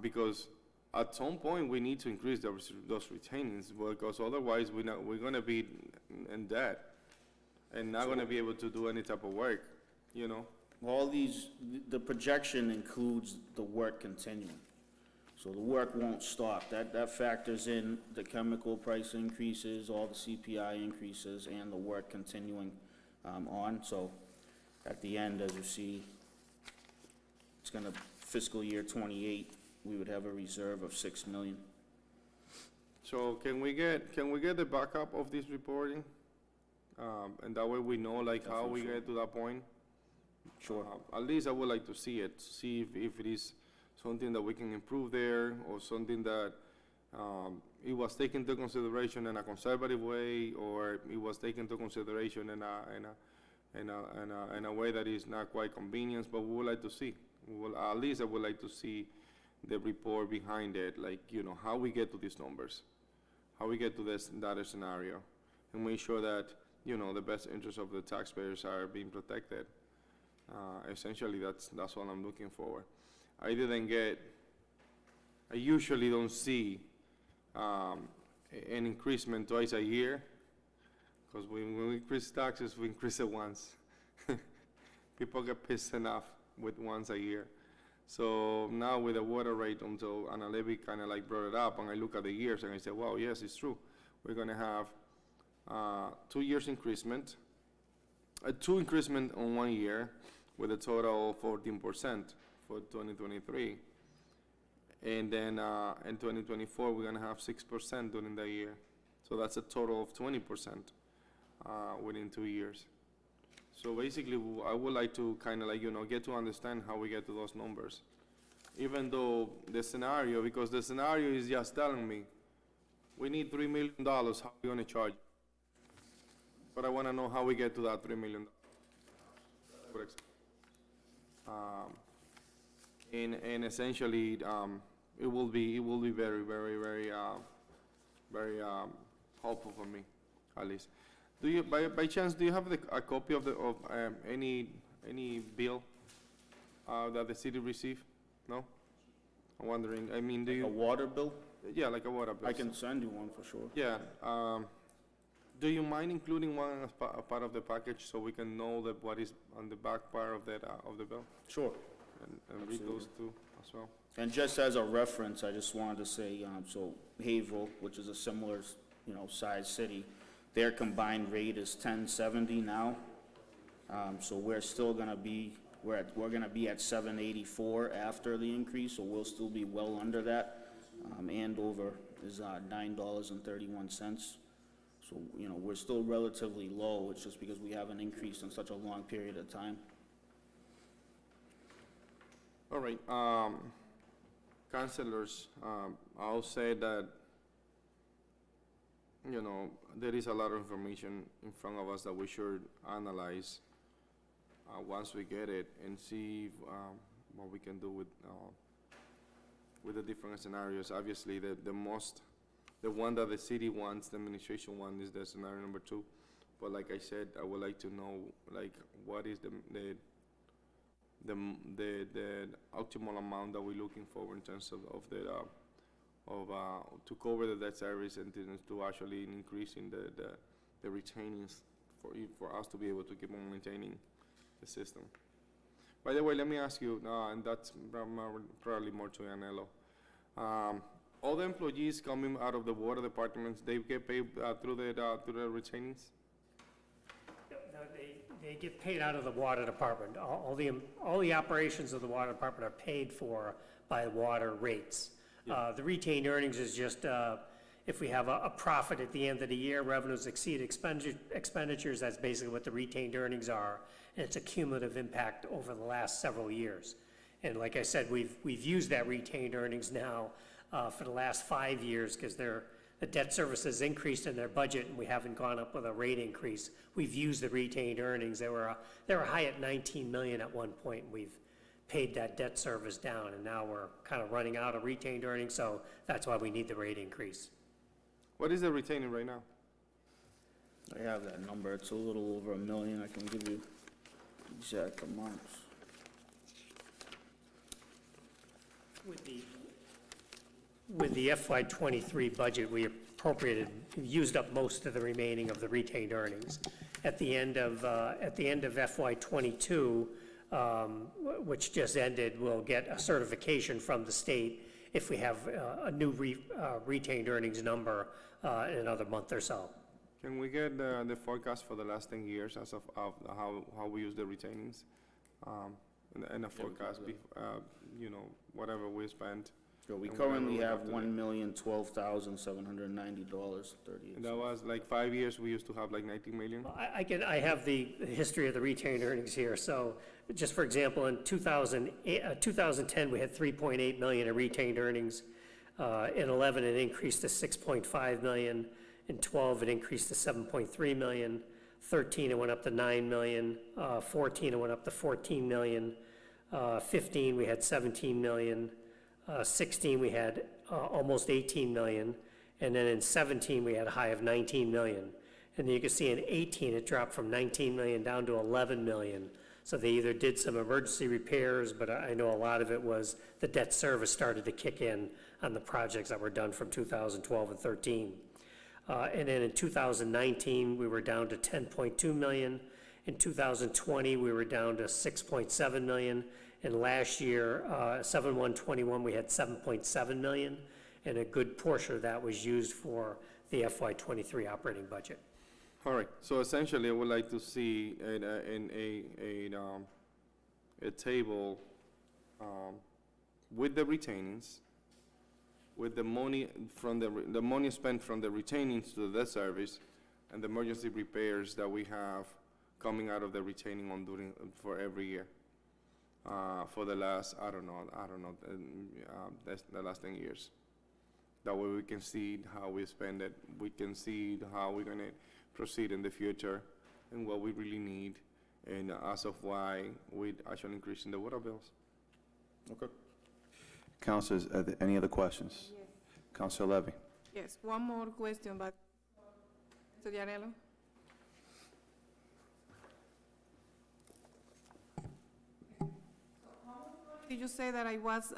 Because at some point, we need to increase those retainings, because otherwise, we're gonna be in debt and not gonna be able to do any type of work, you know? All these, the projection includes the work continuing. So the work won't stop. That factors in the chemical price increases, all the CPI increases, and the work continuing on. So at the end, as you see, it's gonna, fiscal year '28, we would have a reserve of $6 million. So can we get the backup of this reporting? And that way we know like how we get to that point? Sure. At least I would like to see it, see if it is something that we can improve there, or something that it was taken into consideration in a conservative way, or it was taken into consideration in a way that is not quite convenient, but we would like to see. At least I would like to see the report behind it, like, you know, how we get to these numbers, how we get to that scenario, and make sure that, you know, the best interests of the taxpayers are being protected. Essentially, that's what I'm looking for. I usually don't see an increasement twice a year, because when we increase taxes, we increase it once. People get pissed enough with once a year. So now with the water rate, until Ana Levy kind of like brought it up, and I look at the years and I say, wow, yes, it's true. We're gonna have 2 years increasement, two increasement on 1 year, with a total of 14% for 2023. And then in 2024, we're gonna have 6% during the year. So that's a total of 20% within 2 years. So basically, I would like to kind of like, you know, get to understand how we get to those numbers. Even though the scenario, because the scenario is just telling me, we need $3 million, how are we gonna charge? But I wanna know how we get to that $3 million. And essentially, it will be very, very, very, very helpful for me, at least. Do you, by chance, do you have a copy of any bill that the city received? No? I'm wondering. I mean, do A you? water bill? Yeah, like a water bill. I can send you one for sure. Yeah. Do you mind including one as part of the package, so we can know that what is on the back part of that of the bill, Sure. and read those two as well? And just as a reference, I just wanted to say, so Haverhill, which is a similar, you know, size city, their combined rate is 1070 now. So we're still gonna be, we're gonna be at 784 after the increase, so we'll still be well under that. Andover is $9.31. So, you know, we're still relatively low. It's just because we haven't increased in such a long period of time. All right, councilors, I'll say that, you know, there is a lot of information in front of us that we should analyze once we get it, and see what we can do with the different scenarios. Obviously, the one that the city wants, the administration one, is the scenario number 2. But like I said, I would like to know, like, what is the optimal amount that we're looking for in terms of to cover the debt service, and to actually increasing the retainings for us to be able to keep on maintaining the system. By the way, let me ask you, and that's probably more to Anelo. All the employees coming out of the water departments, they get paid through the retainings? They get paid out of the water department. All the operations of the water department are paid for by water rates. The retained earnings is just, if we have a profit at the end of the year, revenues exceed expenditures, that's basically what the retained earnings are. And it's a cumulative impact over the last several years. And like I said, we've used that retained earnings now for the last 5 years, because the the debt service has increased in their budget and we haven't gone up with a rate increase. We've used the retained earnings. They were high at 19 million at one point. We've paid that debt service down, and now we're kind of running out of retained earnings, so that's why we need the rate increase. What is the retaining right now? I have that number, it's a little over $1 million, I can give you exact amounts. With the FY '23 budget, we used up most of the remaining of the retained earnings. At the end of FY '22, which just ended, we'll get a certification from the state if we have a new retained earnings number in another month or so. Can we get the forecast for the last 10 years as of how we use the retainings? And a forecast, you know, whatever we spent. So we And whatever currently we have have to do. $1,012,790.38. And that was like 5 years, we used to have like 19 million. I have the history of the retained earnings here. So just for example, in 2010, we had 3.8 million in retained earnings. In 11, it increased to 6.5 million. In 12, it increased to 7.3 million. 13, it went up to 9 million. 14, it went up to 14 million. 15, we had 17 million. 16, we had almost 18 million. And then in 17, we had a high of 19 million. And you can see in 18, it dropped from 19 million down to 11 million. So they either did some emergency repairs, but I know a lot of it was the debt service started to kick in on the projects that were done from 2012 and 13. And then in 2019, we were down to 10.2 million. In 2020, we were down to 6.7 million. And last year, 7/1/21, we had 7.7 million. And a good portion of that was used for the FY '23 operating budget. All right, so essentially, I would like to see a table with the retainings, with the money from the money spent from the retainings to the debt service, and the emergency repairs that we have coming out of the retaining on during for every year. For the last, I don't know, that's the last 10 years. That way we can see how we spend it, we can see how we're gonna proceed in the future, and what we really need, and as of why we actually increasing the water bills. Okay. Councilors, are there any other questions? Yes. Councilor Levy? Yes, one more question, but, Mr. Yanelo? Did you say that I was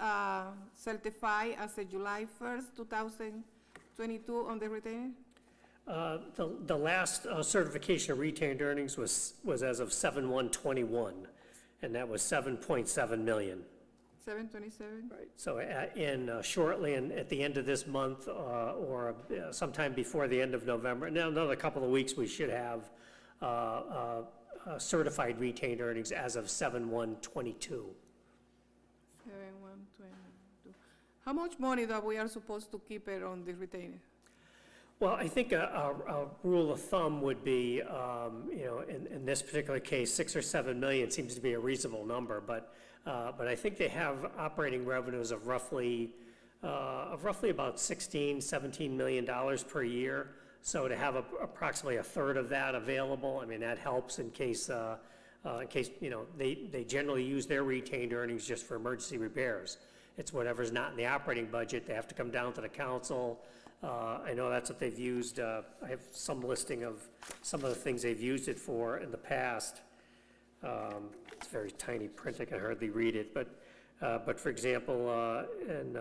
certified as a July 1st, 2022 on the retainer? The last certification of retained earnings was as of 7/1/21, and that was 7.7 million. 727? Right. So shortly, and at the end of this month, or sometime before the end of November, now another couple of weeks, we should have certified retained earnings as of 7/1/22. 7122. How much money that we are supposed to keep it on the retainer? Well, I think a rule of thumb would be, in this particular case, 6 or 7 million seems to be a reasonable number, but I think they have operating revenues of roughly about $16-17 million per year. So to have approximately a third of that available, I mean, that helps in case they generally use their retained earnings just for emergency repairs. It's whatever's not in the operating budget, they have to come down to the council. I know that's what they've used. I have some listing of some of the things they've used it for in the past. It's very tiny print, I can hardly read it, but for example, in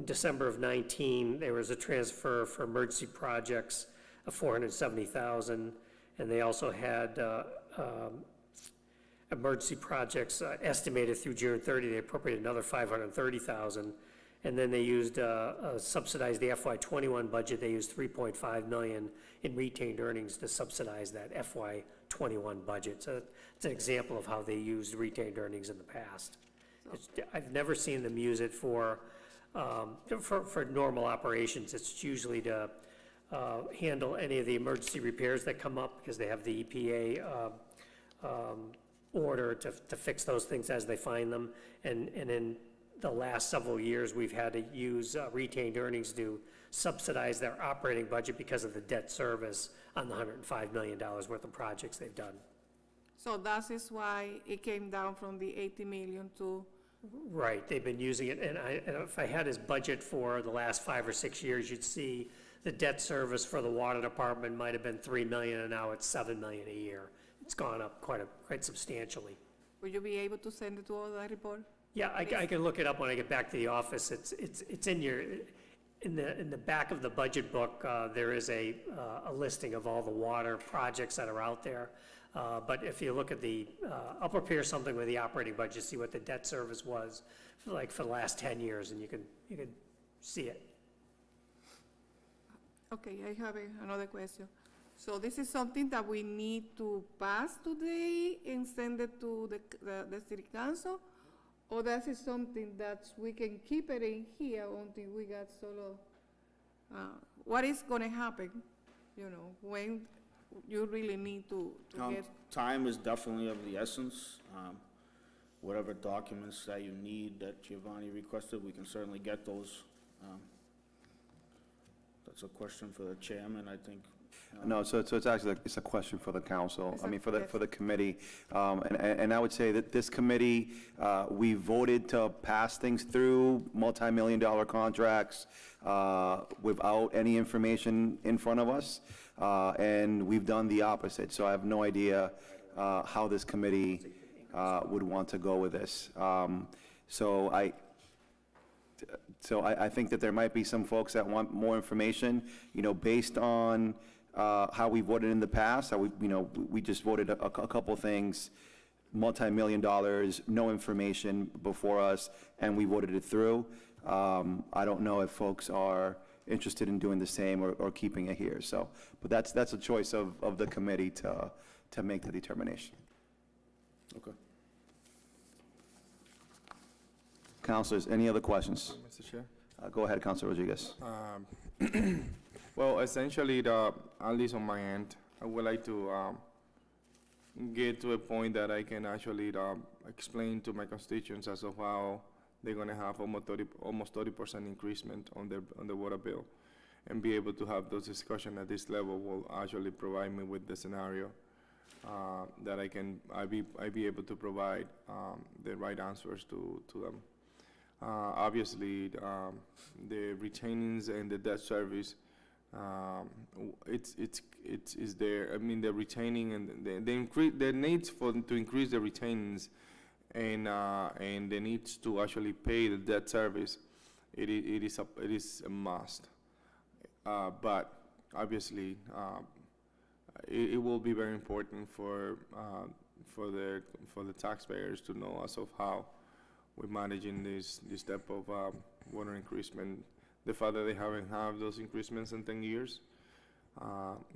December of 19, there was a transfer for emergency projects of $470,000, and they also had emergency projects estimated through June 30, they appropriated another $530,000. And then they used, subsidized the FY '21 budget, they used $3.5 million in retained earnings to subsidize that FY '21 budget. So it's an example of how they used retained earnings in the past. I've never seen them use it for normal operations. It's usually to handle any of the emergency repairs that come up, because they have the EPA order to fix those things as they find them. And in the last several years, we've had to use retained earnings to subsidize their operating budget because of the debt service on the $105 million worth of projects they've done. So that is why it came down from the 80 million to, Right, they've been using it, and if I had his budget for the last 5 or 6 years, you'd see the debt service for the water department might have been 3 million, and now it's 7 million a year. It's gone up quite substantially. will you be able to send it to all that report? Yeah, I can look it up when I get back to the office. It's in your, in the back of the budget book, there is a listing of all the water projects that are out there. But if you look at I'll prepare something with the operating budget, see what the debt service was for the last 10 years, and you can see it. Okay, I have another question. So this is something that we need to pass today and send it to the city council? Or that is something that we can keep it in here until we get solo? What is gonna happen, when you really need to get? Time is definitely of the essence. Whatever documents that you need that Giovanni requested, we can certainly get those. That's a question for the chairman, I think. No, so it's actually, it's a question for the council, It's I a- mean, for the yes. committee. And I would say that this committee, we voted to pass things through, multi-million-dollar contracts, without any information in front of us, and we've done the opposite. So I have no idea how this committee would want to go with this. So I think that there might be some folks that want more information, based on how we voted in the past, how we just voted a couple things, multi-million dollars, no information before us, and we voted it through. I don't know if folks are interested in doing the same or keeping it here, so, but that's a choice of the committee to make the determination. Okay. Councilors, any other questions? Mr. Chair? Go ahead, Councilor Rodriguez. Well, essentially, at least on my end, I would like to get to a point that I can actually explain to my constituents as to how they're going to have almost 30% increasement on the water bill, and be able to have those discussions at this level will actually provide me with the scenario that I be able to provide the right answers to them. Obviously, the retainings and the debt service, it's there. I mean, the retaining and the needs to increase the retainings and the needs to actually pay the debt service, it is a must. But obviously, it will be very important for the taxpayers to know as of how we're managing this type of water increasement. The fact that they haven't had those increasements in 10 years,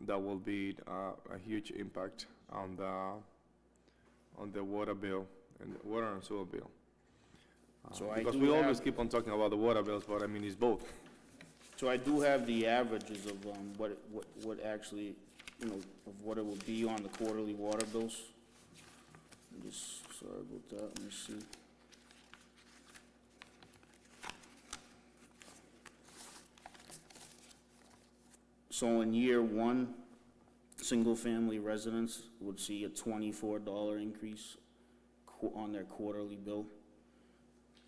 that will be a huge impact on the water bill and the water and sewer bill. So I Because do we have- always keep on talking about the water bills, but I mean, it's both. So I do have the averages of what actually, of what it will be on the quarterly water bills. I'm just, sorry about that, let me see. So in year one, single-family residents would see a $24 increase on their quarterly bill.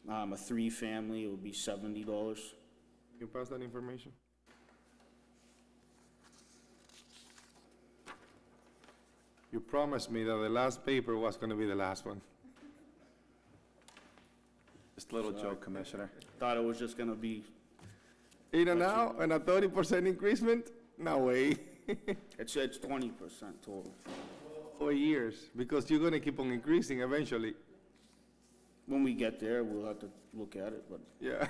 A three-family, it would be $70. Can you pass that information? You promised me that the last paper was gonna be the last one. Just a little joke, Commissioner. Thought it was just gonna be, In and out, and a 30% increasement? No way. it's 20% total. For years, because you're gonna keep on increasing eventually. When we get there, we'll have to look at it, but Yeah.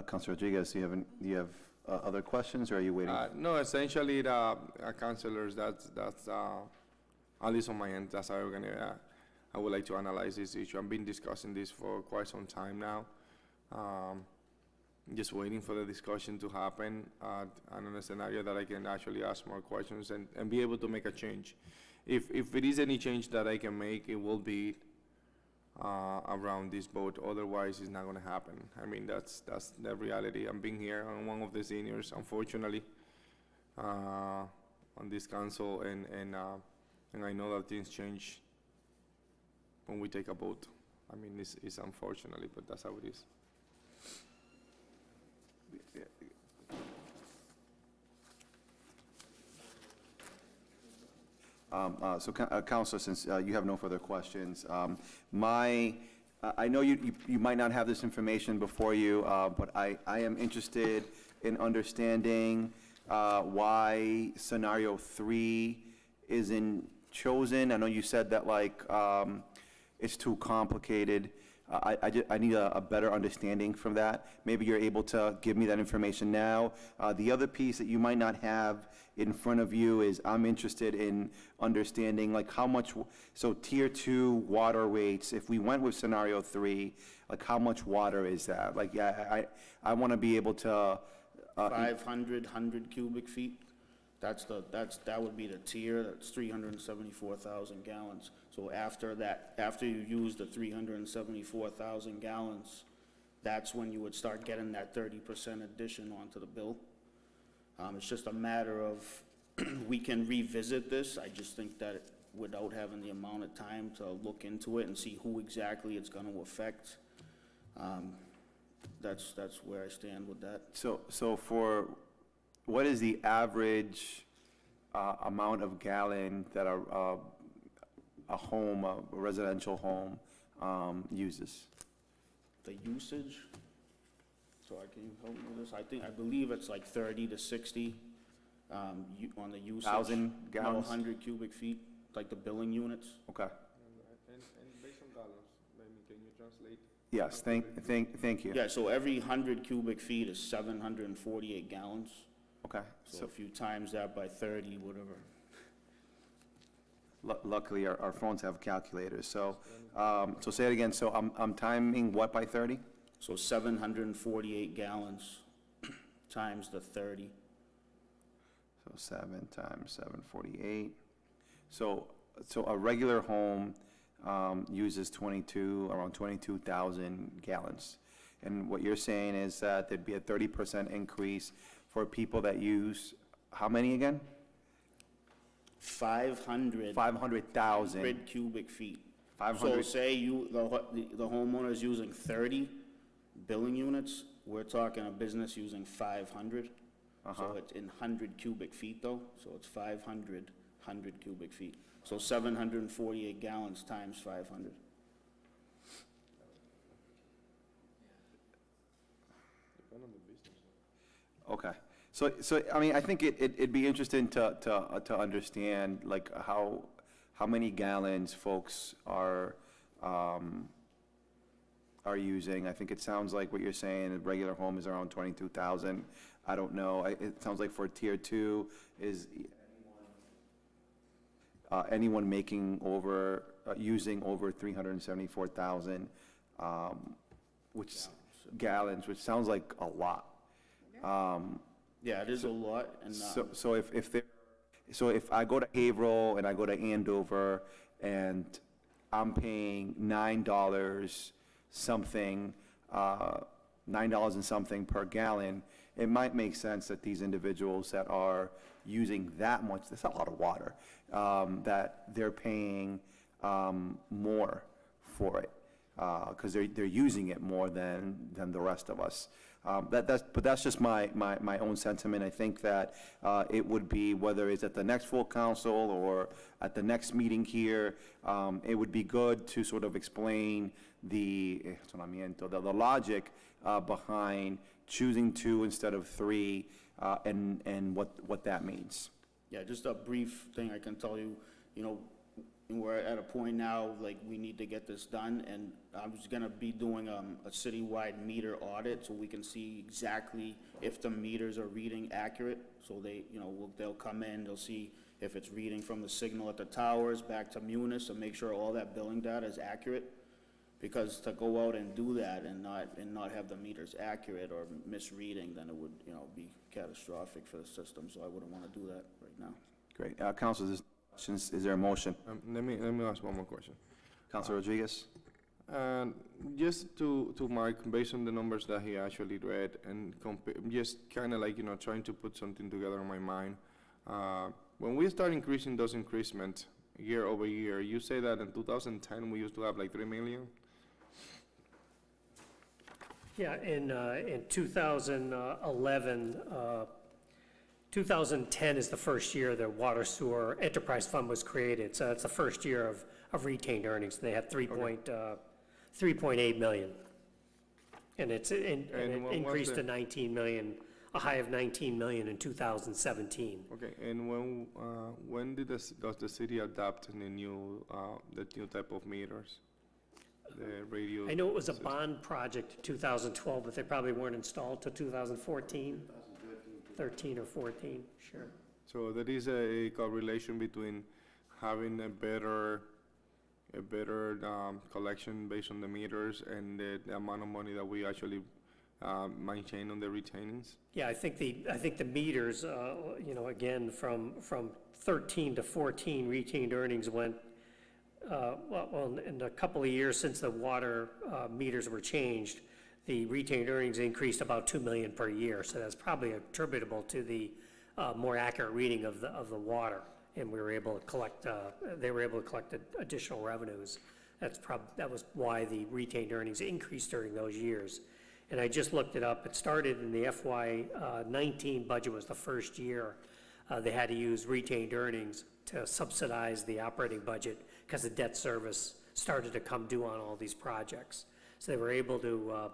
Councilor Rodriguez, do you have other questions, or are you waiting? No, essentially, councilors, that's, at least on my end, that's how we're gonna, I would like to analyze this issue. I've been discussing this for quite some time now. Just waiting for the discussion to happen, and in a scenario that I can actually ask more questions and be able to make a change. If it is any change that I can make, it will be around this boat. Otherwise, it's not gonna happen. I mean, that's the reality. I'm being here. I'm one of the seniors, unfortunately, on this council, and I know that things change when we take a boat. I mean, it's unfortunately, but that's how it is. Counselor, since you have no further questions, I know you might not have this information before you, but I am interested in understanding why scenario 3 isn't chosen. I know you said that, like, it's too complicated. I need a better understanding from that. Maybe you're able to give me that information now. The other piece that you might not have in front of you is I'm interested in understanding, like, how much, so tier 2 water rates, if we went with scenario 3, like, how much water is that? Like, yeah, I want to be able to, 100 cubic feet. That would be the tier, that's 374,000 gallons. So after that, after you use the 374,000 gallons, that's when you would start getting that 30% addition onto the bill. It's just a matter of, we can revisit this. I just think that without having the amount of time to look into it and see who exactly it's gonna affect, that's where I stand with that. so for, what is the average amount of gallon that a home, a residential home uses? The usage, so can you help me with this? I believe it's like 30 to 60 on the usage. 1,000 gallons? No, 100 cubic feet, like the billing units. Okay. And based on dollars, can you translate? Yes, thank you. Yeah, so every 100 cubic feet is 748 gallons. Okay. So if you times that by 30, whatever. Luckily, our phones have calculators, so say it again, so I'm timing what by 30? So 748 gallons times the 30. So 7 times 748. So a regular home uses around 22,000 gallons. And what you're saying is that there'd be a 30% increase for people that use, how many again? 500 500,000. cubic feet. 500. So say the homeowner is using 30 billing units, we're talking a business using 500. So it's in 100 cubic feet though, so it's 500 cubic feet. So 748 gallons times 500. Okay. So I mean, I think it'd be interesting to understand, like, how many gallons folks are using. I think it sounds like what you're saying, a regular home is around 22,000. I don't know. It sounds like for tier 2 is anyone making over, using over 374,000, gallons, which sounds like a lot. Yeah, it is a lot, and So if I go to Haverhill and I go to Andover and I'm paying $9 something, $9 and something per gallon, it might make sense that these individuals that are using that much, that's a lot of water, that they're paying more for it, because they're using it more than the rest of us. But that's just my own sentiment. I think that it would be, whether it's at the next full council or at the next meeting here, it would be good to sort of explain the logic behind choosing 2 instead of 3, and what that means. yeah, just a brief thing I can tell you, we're at a point now, like, we need to get this done, and I was gonna be doing a citywide meter audit, so we can see exactly if the meters are reading accurate. So they, they'll come in, they'll see if it's reading from the signal at the towers back to Munis, and make sure all that billing data is accurate. Because to go out and do that and not have the meters accurate or misreading, then it would, be catastrophic for the system, so I wouldn't wanna do that right now. Great. Councilors, is there a motion? Let me ask one more question. Councilor Rodriguez? And just to Mark, based on the numbers that he actually read, and just kind of like, trying to put something together in my mind. When we start increasing those increments year over year, you say that in 2010, we used to have like 3 million? Yeah, in 2011, 2010 is the first year the Water Sewer Enterprise Fund was created, so it's the first year of retained earnings. They had 3.8 million. And it And what was increased to the- 19 million, a high of 19 million in 2017. Okay, and when does the city adopt the new type of meters? The radio? I know it was a system? bond project in 2012, but they probably weren't installed till 2014. 13 or 14, sure. So there is a correlation between having a better collection based on the meters and the amount of money that we actually maintain on the retainings? Yeah, I think the meters, again, from 13 to 14, retained earnings went, in a couple of years since the water meters were changed, the retained earnings increased about 2 million per year, so that's probably attributable to the more accurate reading of the water, and we were able to collect, they were able to collect additional revenues. That was why the retained earnings increased during those years. And I just looked it up. It started in the FY19 budget was the first year they had to use retained earnings to subsidize the operating budget because the debt service started to come due on all these projects. So they were able to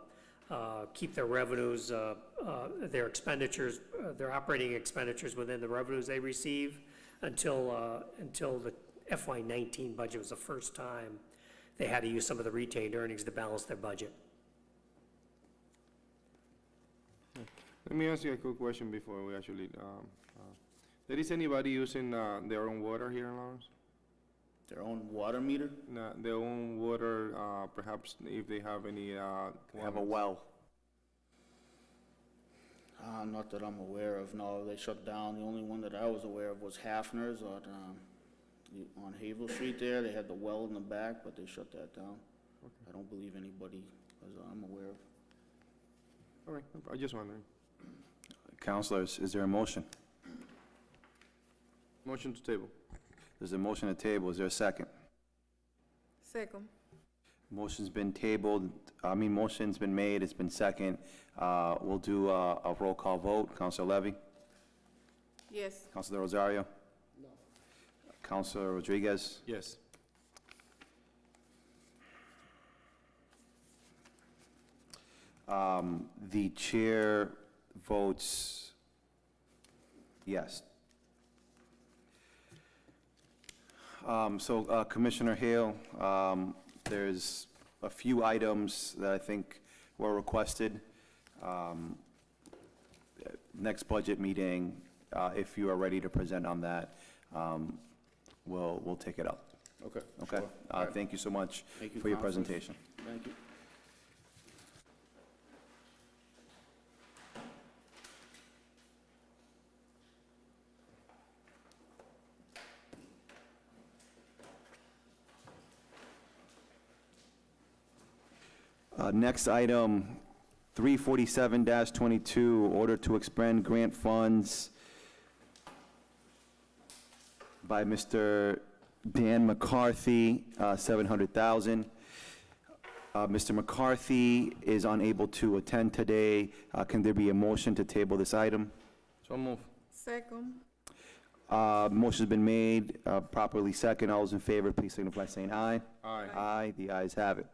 keep their revenues, their expenditures, their operating expenditures within the revenues they receive until the FY19 budget was the first time they had to use some of the retained earnings to balance their budget. Let me ask you a quick question before we actually, there is anybody using their own water here in Lawrence? Their own water meter? No, their own water, perhaps if they have any, Have a well. Not that I'm aware of, no, they shut down. The only one that I was aware of was Hafner's on Havel Street there. They had the well in the back, but they shut that down. I don't believe anybody, as I'm aware of. All right, I just wondering. Councilors, is there a motion? Motion to table. There's a motion to table. Is there a second? Second. Motion's been tabled, motion's been made, it's been second. We'll do a roll call vote. Councilor Levy? Yes. Councilor Rosario? No. Councilor Rodriguez? Yes. The chair votes yes. Commissioner Hale, there's a few items that I think were requested. Next budget meeting, if you are ready to present on that, we'll take it up. Okay. Okay? sure. All right. Thank you so much Thank you, for your Councilors. presentation. Thank you. Next item, 347-22, order to expend grant funds by Mr. Dan McCarthy, $700,000. Mr. McCarthy is unable to attend today. Can there be a motion to table this item? So move. Second. Motion's been made, properly second. All those in favor, please signify by saying aye. Aye. Aye, the ayes have it.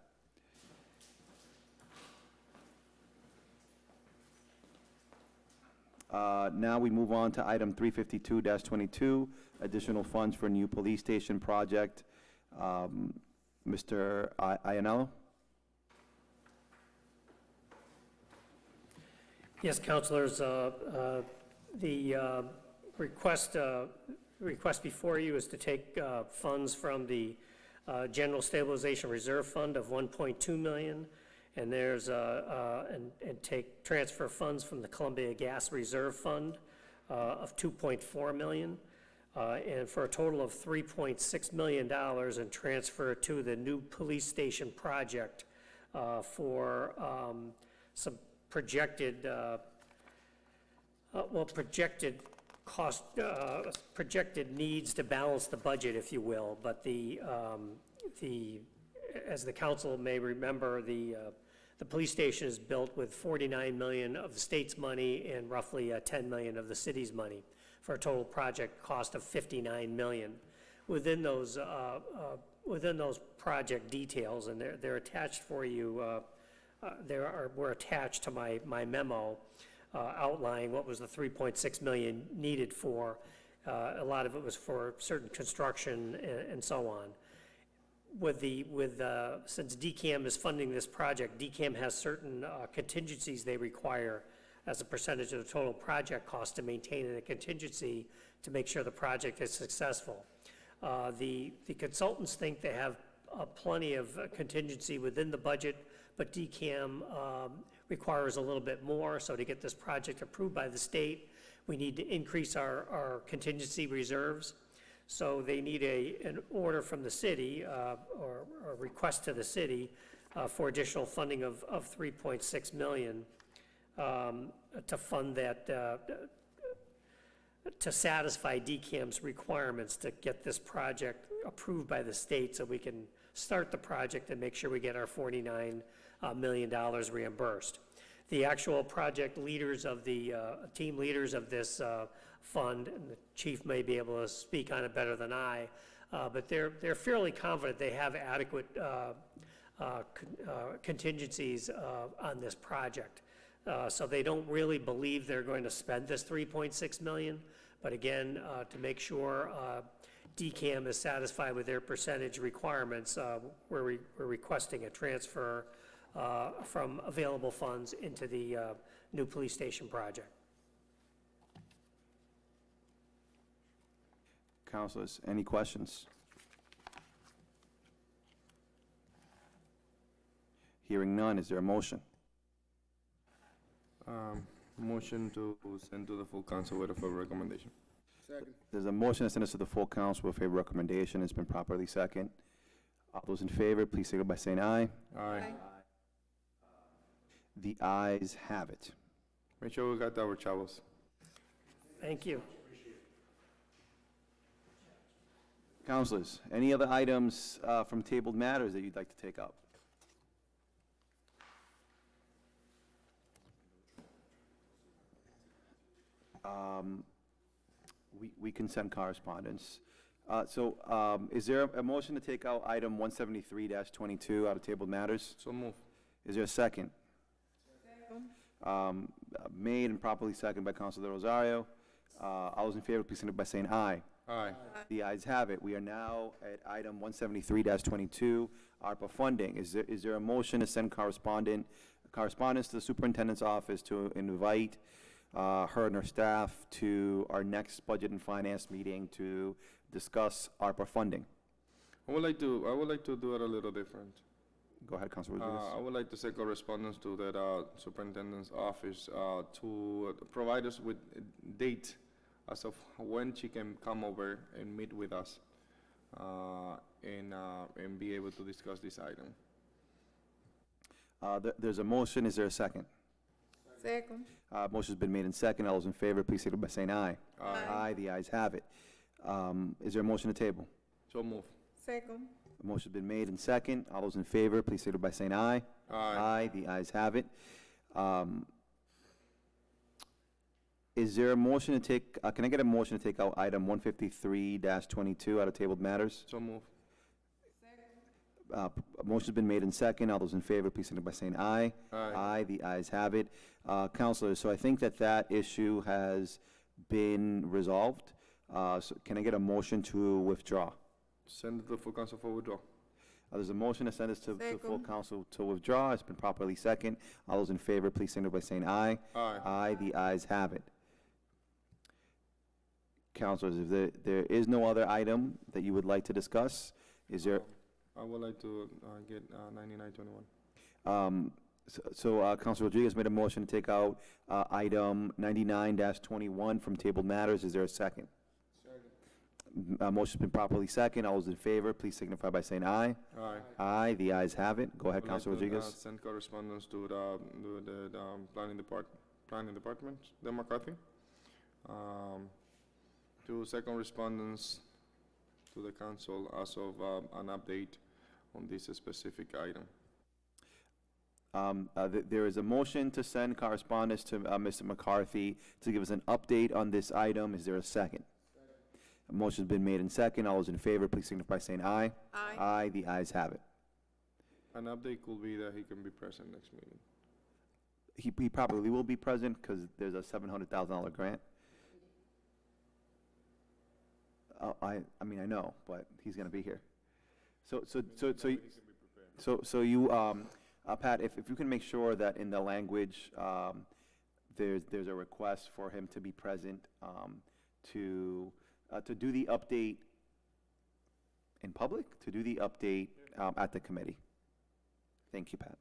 Now we move on to item 352-22, additional funds for new police station project. Mr. Ianello? Yes, councilors, the request before you is to take funds from the General Stabilization Reserve Fund of 1.2 million, and there's and transfer funds from the Columbia Gas Reserve Fund of 2.4 million. and for a total of $3.6 million, and transfer it to the new police station project for some projected, projected cost, projected needs to balance the budget, if you will. But as the council may remember, the police station is built with $49 million of the state's money and roughly $10 million of the city's money, for a total project cost of $59 million. Within those project details, and they're attached for you, were attached to my memo outlining what was the $3.6 million needed for. A lot of it was for certain construction and so on. Since DCAM is funding this project, DCAM has certain contingencies they require as a percentage of the total project cost to maintain a contingency to make sure the project is successful. The consultants think they have plenty of contingency within the budget, but DCAM requires a little bit more. So to get this project approved by the state, we need to increase our contingency reserves. So they need an order from the city, or a request to the city for additional funding of $3.6 million to fund that, to satisfy DCAM's requirements to get this project approved by the state, so we can start the project and make sure we get our $49 million reimbursed. The actual project leaders of the, team leaders of this fund, and the chief may be able to speak on it better than I, but they're fairly confident they have adequate contingencies on this project. So they don't really believe they're going to spend this $3.6 million, but again, to make sure DCAM is satisfied with their percentage requirements, we're requesting a transfer from available funds into the new police station project. Councilors, any questions? Hearing none, is there a motion? Motion to send to the full council with a full recommendation. There's a motion to send this to the full council with favorable recommendation. It's been properly second. All those in favor, please signal by saying aye. Aye. The ayes have it. Make sure we got our chavos. Thank you. Councilors, any other items from tabled matters that you'd like to take up? We can send correspondence. Is there a motion to take out item 173-22 out of tabled matters? So move. Is there a second? Made and properly seconded by Councilor Rosario. All those in favor, please signify by saying aye. Aye. The ayes have it. We are now at item 173-22, ARPA funding. Is there a motion to send correspondence to the superintendent's office to invite her and her staff to our next budget and finance meeting to discuss ARPA funding? I would like to do it a little different. Go ahead, Councilor Rodriguez. I would like to send correspondence to that superintendent's office to provide us with a date as of when she can come over and meet with us and be able to discuss this item. There's a motion. Is there a second? Second. Motion's been made in second. All those in favor, please signify by saying aye. Aye. Aye. The ayes have it. Is there a motion to table? So move. Second. A motion's been made in second. All those in favor, please signify by saying aye. Aye. The ayes have it. Is there a motion to take, can I get a motion to take out item 153-22 out of tabled matters? So move. A motion's been made in second. All those in favor, please signify by saying aye. Aye. The ayes have it. Councilors, so I think that issue has been resolved. So can I get a motion to withdraw? Send it to the full council for withdrawal. There's a motion to send this to the full Second. council to withdraw. It's been properly second. All those in favor, please signify by saying aye. Aye. The ayes have it. Councilors, if there is no other item that you would like to discuss, is there? I would like to get 9921. Councilor Rodriguez made a motion to take out item 99-21 from tabled matters. Is there a second? Motion's been properly second. All those in favor, please signify by saying aye. Aye. Aye, the ayes have it. Go ahead, Would like Councilor to, Rodriguez. Send correspondence to the planning department, the McCarthy. To second respondents to the council as of an update on this specific item. There is a motion to send correspondence to Mr. McCarthy to give us an update on this item. Is there a second? A motion's been made in second. All those in favor, please signify by saying aye. Aye. Aye, the ayes have it. An update could be that he can be present next meeting. He probably will be present because there's a $700,000 grant. I mean, I know, but he's gonna be here. So you, Pat, if you can make sure that in the language, there's a request for him to be present, to do the update in public, to do the update, at the committee. Thank you, Pat.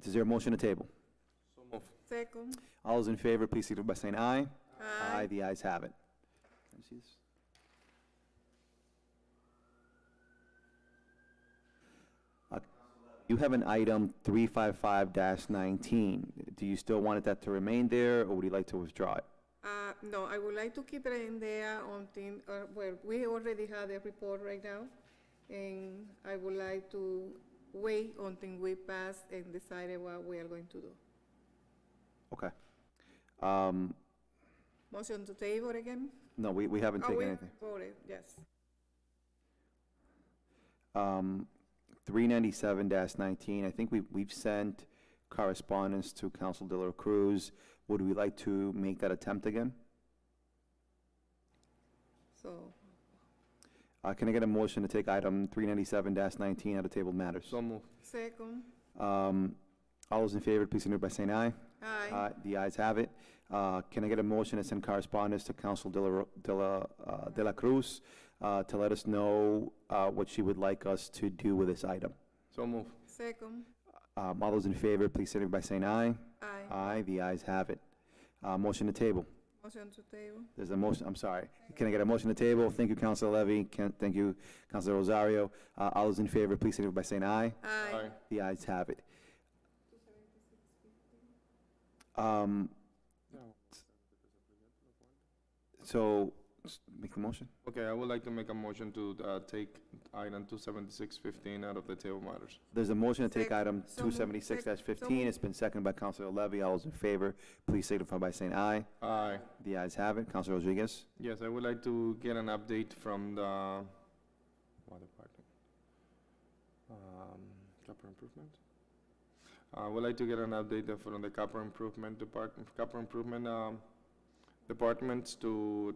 Is there a motion to table? So move. Second. All those in favor, please signify by saying aye. Aye. The ayes have it. Can you see this? You have an item 355-19. Do you still want that to remain there, or would you like to withdraw it? No, I would like to keep it in there until, well, we already have a report right now, and I would like to wait until we pass and decide what we are going to do. Okay. Motion to table again? No, we haven't taken we anything. voted, yes. 397-19, I think we've sent correspondence to Council De La Cruz. Would we like to make that attempt again? So, Can I get a motion to take item 397-19 out of table matters? So move. second. All those in favor, please signify by saying aye. Aye. The ayes have it. Can I get a motion to send correspondence to Council De La Cruz to let us know what she would like us to do with this item? So move. Second. All those in favor, please signify by saying aye. Aye. Aye, the ayes have it. Motion to table. Motion to table. There's a motion, I'm sorry. Can I get a motion to table? Thank you, Councilor Levy. Thank you, Councilor Rosario. All those in favor, please signify by saying aye. Aye. The ayes have it. So, make the motion? Okay, I would like to make a motion to take item 276-15 out of the table matters. There's a motion to take Sec- item so moved. 276-15. So moved. It's been seconded by Councilor Levy. All those in favor, please signify by saying aye. Aye. The ayes have it. Councilor Rodriguez? Yes, I would like to get an update from the, what department? Capital improvement? I would like to get an update from the capital improvement departments to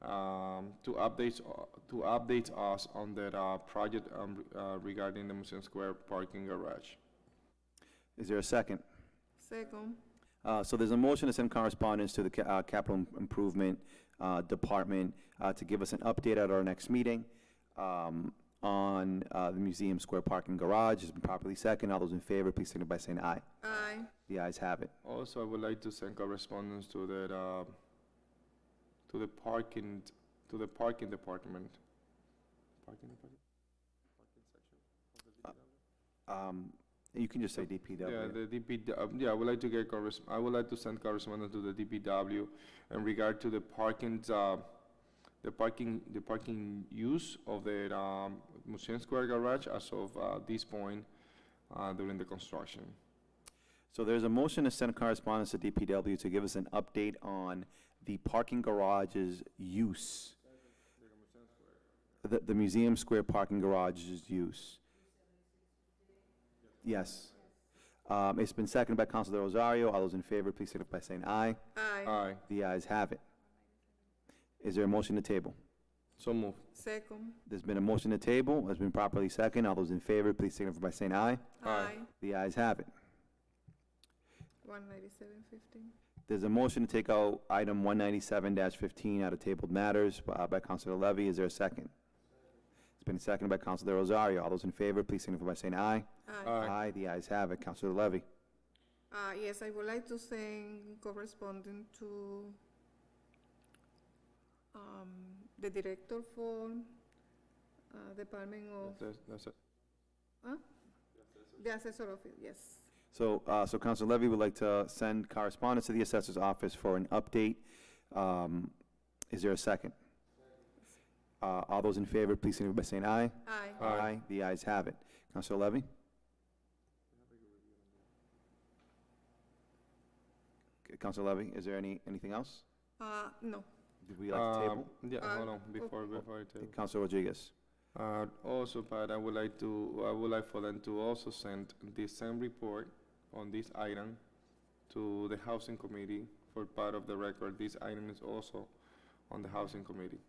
update us on that project regarding the Museum Square parking garage. Is there a second? Second. So there's a motion to send correspondence to the Capital Improvement Department to give us an update at our next meeting on the Museum Square parking garage. It's been properly seconded. All those in favor, please signify by saying aye. Aye. The ayes have it. Also, I would like to send correspondence to the parking department. Parking department? You can just say DPW. Yeah, the yeah, I would like to get I would like to send correspondence to the DPW in regard to the parking use of the Museum Square garage as of this point during the construction. So there's a motion to send correspondence to DPW to give us an update on the parking garage's use. The Museum Square parking garage's use. Yes. It's been seconded by Councilor Rosario. All those in favor, please signify by saying aye. Aye. Aye. The ayes have it. Is there a motion to table? So move. Second. There's been a motion to table. Has been properly seconded. All those in favor, please signify by saying aye. Aye. The ayes have it. 197.15. There's a motion to take out item 197-15 out of tabled matters by Councilor Levy. Is there a second? It's been seconded by Councilor Rosario. All those in favor, please signify by saying aye. Aye. Aye. The ayes have it. Councilor Levy. Yes, I would like to send corresponding to the director for Department of, That's it. huh? The assessor office, yes. So, so Council Levy would like to send correspondence to the assessor's office for an update. Is there a second? All those in favor, please signify by saying aye. Aye. Aye. The ayes have it. Council Levy? Okay, Council Levy, is there anything else? No. Did we like to table? Yeah, Uh, hold on, before I tell. Council Rodriguez? Also, Pat, I would like for them to also send the same report on this item to the Housing Committee for part of the record. This item is also on the Housing Committee.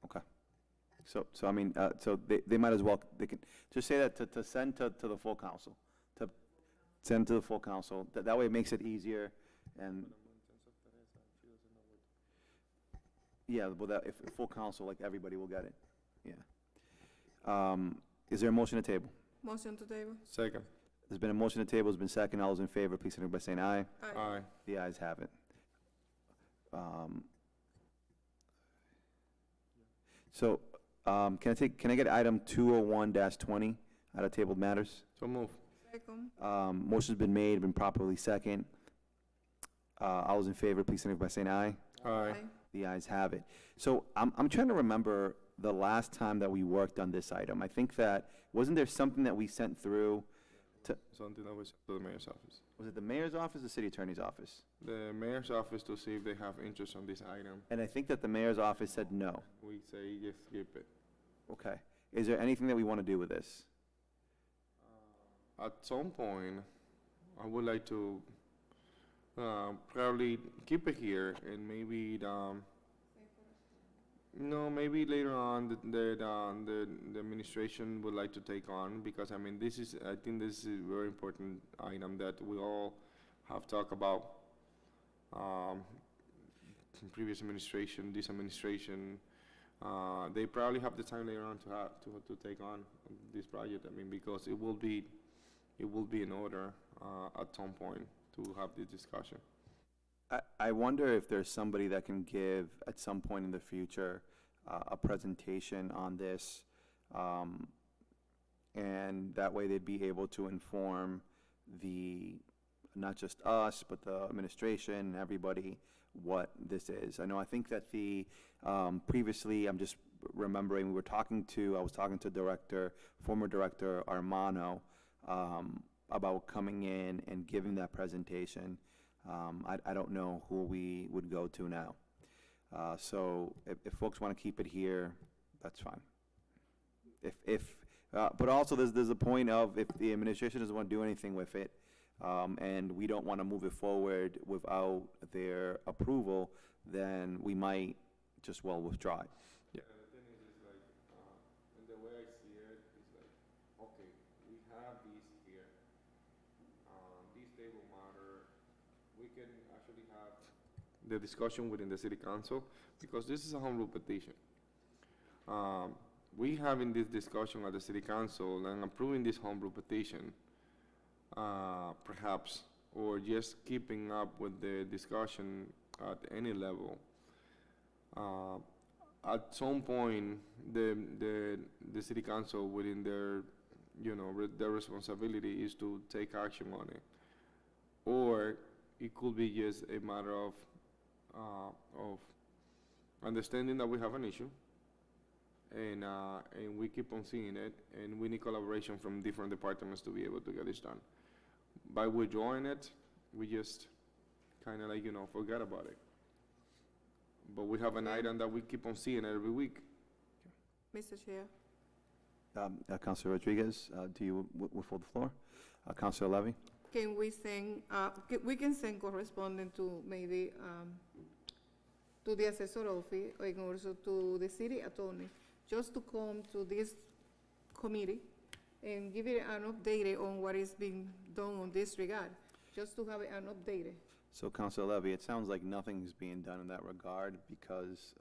Okay. So I mean, so they might as well, they can, just say that to send to the full council, to send to the full council. That way it makes it easier and. Yeah, well, that, if full council, like, everybody will get it, yeah. Is there a motion to table? Motion to table? Second. There's been a motion to table, has been second, all those in favor, please signify by saying aye. Aye. The ayes have it. So, can I get item 201-20 out of tabled matters? So move. Second? Motion's been made, been properly second. All those in favor, please signify by saying aye. Aye. The ayes have it. So I'm trying to remember the last time that we worked on this item. I think that, wasn't there something that we sent through to, Something that was to the mayor's office. was it the mayor's office, the city attorney's office? The mayor's office to see if they have interest on this item. And I think that the mayor's office said no. We say yes, skip it. Okay. Is there anything that we want to do with this? At some point, I would like to probably keep it here and maybe, no, maybe later on the administration would like to take on, because I mean, I think this is a very important item that we all have talked about. Previous administration, this administration, they probably have the time later on to take on this project. I mean, because it will be in order at some point to have this discussion. I wonder if there's somebody that can give, at some point in the future, a presentation on this, and that way they'd be able to inform not just us, but the administration and everybody what this is. I think that previously, I'm just remembering, I was talking to former director Armano, about coming in and giving that presentation. I don't know who we would go to now. So if folks want to keep it here, that's fine. But also there's a point of, if the administration doesn't want to do anything with it, and we don't want to move it forward without their approval, then we might just withdraw it. Yeah, the thing is like, and the way I see it is like, okay, we have these here. These table matter. We can actually have the discussion within the city council, because this is a home rule petition. We having this discussion at the city council and approving this home rule petition, perhaps, or just keeping up with the discussion at any level. At some point, the city council, within their, their responsibility is to take action on it. Or it could be just a matter of understanding that we have an issue, and we keep on seeing it, and we need collaboration from different departments to be able to get this done. By withdrawing it, we just kind of forget about it. But we have an item that we keep on seeing every week. Mr. Chair? Councilor Rodriguez, do you withhold the floor? Councilor Levy? Can we send, we can send correspondence to maybe, to the assessor office and also to the city attorney, just to come to this committee and give it an update on what is being done on this regard, just to have it an update. So, Councilor Levy, it sounds like nothing's being done in that regard, because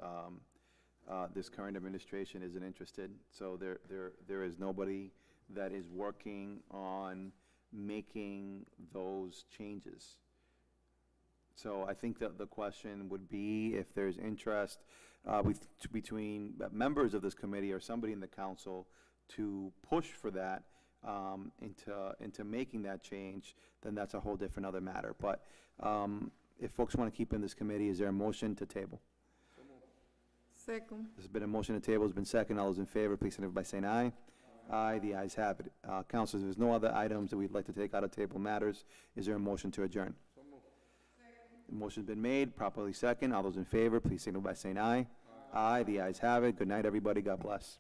this current administration isn't interested. So there is nobody that is working on making those changes. So I think that the question would be if there's interest between members of this committee or somebody in the council to push for that into making that change, then that's a whole different other matter. But if folks want to keep in this committee, is there a motion to table? Second. There's been a motion to table, it's been second. All those in favor, please signify by saying aye. Aye, the ayes have it. Councilors, there's no other items that we'd like to take out of table matters. Is there a motion to adjourn? The motion's been made, properly second. All those in favor, please signal by saying aye. Aye, the ayes have it. Good night, everybody. God bless.